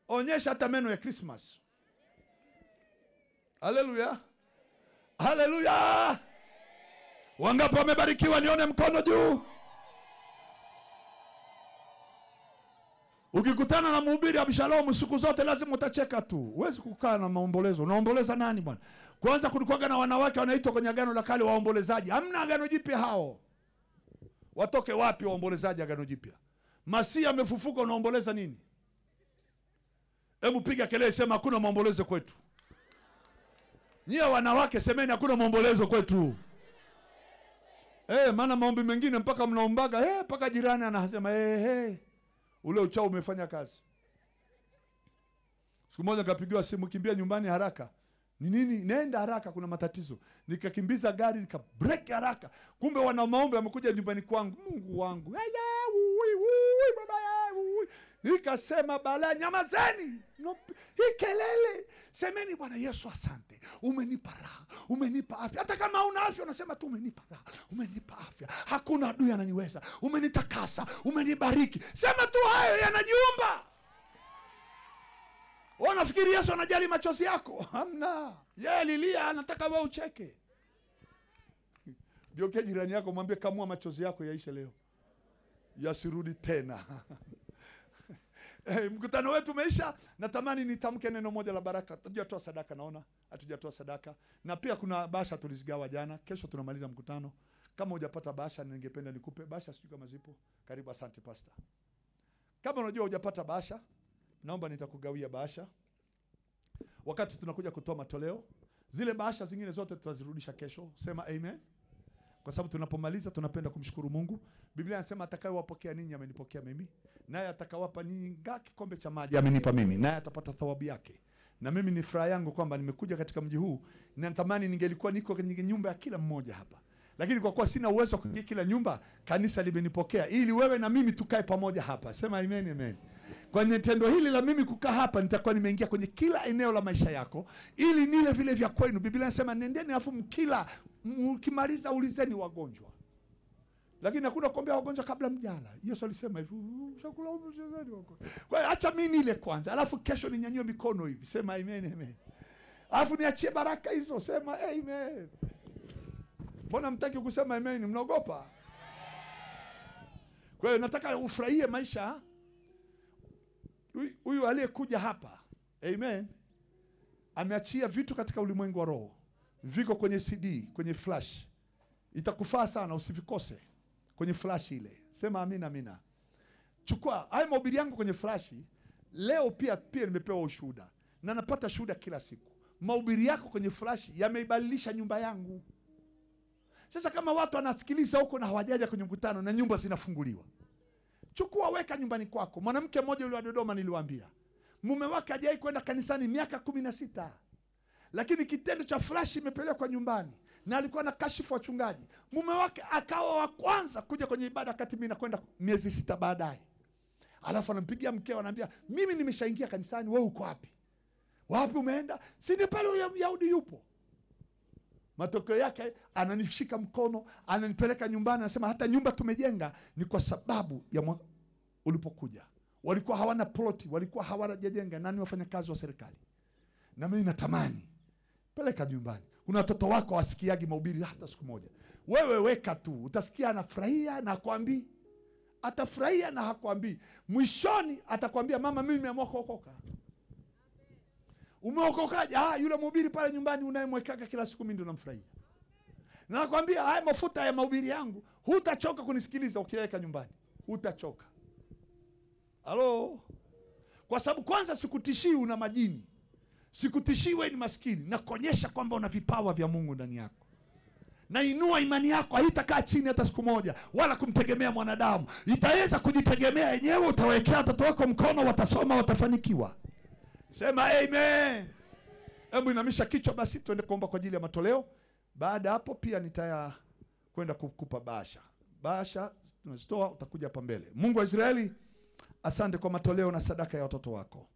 Onyesha hata meno ya Christmas. Haleluya. Haleluya. Wangapi wamebarikiwa nione mkono juu? Ukikutana na mhubiri Abshalom siku zote lazima utacheka tu. Huwezi kukaa na maombolezo. Unaomboleza nani bwana? Kwanza kulikuwa na wanawake wanaitwa kwenye Agano la Kale waombolezaji. Hamna Agano Jipya hao. Watoke wapi waombolezaji Agano Jipya? Masihi amefufuka, unaomboleza nini? Hebu piga kelele sema hakuna maombolezo kwetu. Nyie wanawake semeni hakuna maombolezo kwetu. Maana maombi mengine mpaka mnaombaga mpaka jirani anasema ule uchao umefanya kazi. Siku moja nikapigiwa simu, kimbia nyumbani haraka. Ni nini? Nenda haraka, kuna matatizo. Nikakimbiza gari, break haraka. Kumbe wana maombi wamekuja nyumbani kwangu. Mungu wangu. Nikasema bala nyamazeni. Hii kelele. Semeni Bwana Yesu asante. Umenipa raha, umenipa afya. Hata kama una afya unasema tu umenipa raha, umenipa afya. Hakuna adui ananiweza. Umenitakasa, umenibariki. Sema tu hayo yanajiumba. Unafikiri Yesu anajali machozi yako? Hamna. Yeye lilia anataka wewe ucheke. Ndio jirani yako mwambie kamua machozi yako yaishe leo. Yasirudi tena. Mkutano wetu umeisha. Natamani nitamke neno moja la baraka. Hatujatoa sadaka, naona hatujatoa sadaka. Na pia kuna bahasha tulizigawa jana. Kesho tunamaliza mkutano. Kama hujapata bahasha ningependa nikupe bahasha, sijui kama zipo. Karibu, asante pastor. Kama unajua hujapata bahasha, naomba nitakugawia bahasha. Wakati tunakuja kutoa matoleo, Zile bahasha zingine zote tutazirudisha kesho. Sema amen. Kwa sababu tunapomaliza tunapenda kumshukuru Mungu. Biblia inasema atakayewapokea ninyi amenipokea mimi, naye atakawapa ninyi kikombe cha maji amenipa mimi, naye atapata thawabu yake. Na mimi ni furaha yangu kwamba nimekuja katika mji huu, na natamani ningelikuwa niko kwenye nyumba ya kila mmoja hapa. Lakini kwa kuwa sina uwezo wa kuingia kila nyumba, kanisa limenipokea ili wewe na mimi tukae pamoja hapa. Sema amen, amen. Kwenye tendo hili la mimi kukaa hapa, nitakuwa nimeingia kwenye kila eneo la maisha yako ili nile vile vya kwenu. Biblia inasema nendeni afu mkimaliza ulizeni wagonjwa. Lakini hakuna kuombea wagonjwa kabla mjala. Yesu alisema hivi, chakula ulizeni wagonjwa. Kwa hiyo acha mimi nile kwanza, alafu kesho ninyanyue mikono hivi. Sema amen, amen. Alafu niachie baraka hizo. Sema amen. Mbona mtaki kusema amen? Mnaogopa? Kwa hiyo nataka ufurahie maisha. Huyu aliyekuja hapa, amen, ameachia vitu katika ulimwengu wa roho. Viko kwenye CD, kwenye flash. Itakufaa sana, usivikose kwenye flash ile. Sema amina, amina. Chukua haya mahubiri yangu kwenye flash. Leo pia nimepewa ushuhuda, na napata shuhuda kila siku. Mahubiri yako kwenye flash yameibadilisha nyumba yangu. Sasa kama watu wanasikiliza huko na hawajaja kwenye mkutano na nyumba zinafunguliwa, chukua weka nyumbani kwako. Mwanamke mmoja yule wa Dodoma niliwaambia, mume wake hajai kwenda kanisani miaka 16. Lakini kitendo cha flash imepelekwa nyumbani na alikuwa na kashifu wachungaji. Mume wake akawa wa kwanza kuja kwenye ibada kati mimi nakwenda miezi 6 baadaye. Alafu anampigia mkeo anamwambia, "Mimi nimeshaingia kanisani, wewe uko wapi?" "Wapi umeenda?" "Si ni pale Yahudi yupo." Matokeo yake ananishika mkono, ananipeleka nyumbani, anasema hata nyumba tumejenga ni kwa sababu ya ulipokuja. Walikuwa hawana ploti, walikuwa hawajajenga, nani wafanyakazi wa serikali. Na mimi natamani peleka nyumbani. Kuna watoto wako wasikiagi mahubiri hata siku moja. Wewe weka tu, utasikia anafurahia na hakwambii. Atafurahia na hakwambii. Mwishoni atakwambia, "Mama, mimi nimeamua kuokoka." Umeokokaje? Yule mhubiri pale nyumbani unayemwekaga kila siku mimi ndo namfurahia. Na nakwambia haya mafuta ya mahubiri yangu, hutachoka kunisikiliza ukiweka nyumbani. Hutachoka. Halo? Kwa sababu kwanza sikutishii una majini. Sikutishii wewe ni maskini, na kuonyesha kwamba una vipawa vya Mungu ndani yako. Na inua imani yako, haitakaa chini hata siku moja, wala kumtegemea mwanadamu. Itaweza kujitegemea yenyewe, utawekea watoto wako mkono, watasoma, watafanikiwa. Sema amen. Hebu inamisha kichwa basi tuende kuomba kwa ajili ya matoleo. Baada hapo pia kwenda kukupa bahasha. Bahasha tunazitoa, utakuja hapa mbele. Mungu wa Israeli, asante kwa matoleo na sadaka ya watoto wako.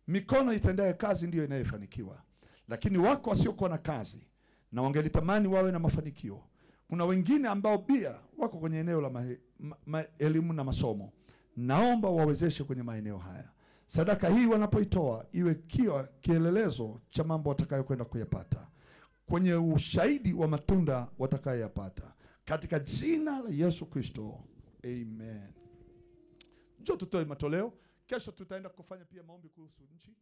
Mikono itendaye kazi ndiyo inayofanikiwa. Lakini wako wasiokuwa na kazi na wangelitamani wawe na mafanikio. Kuna wengine ambao pia wako kwenye eneo la elimu na masomo. Naomba wawezeshe kwenye maeneo haya. Sadaka hii wanapoitoa iwe kielelezo cha mambo watakayokwenda kuyapata, kwenye ushahidi wa matunda watakayoyapata, katika jina la Yesu Kristo, amen. Njoo tutoe matoleo. Kesho tutaenda kufanya pia maombi kuhusu nchi.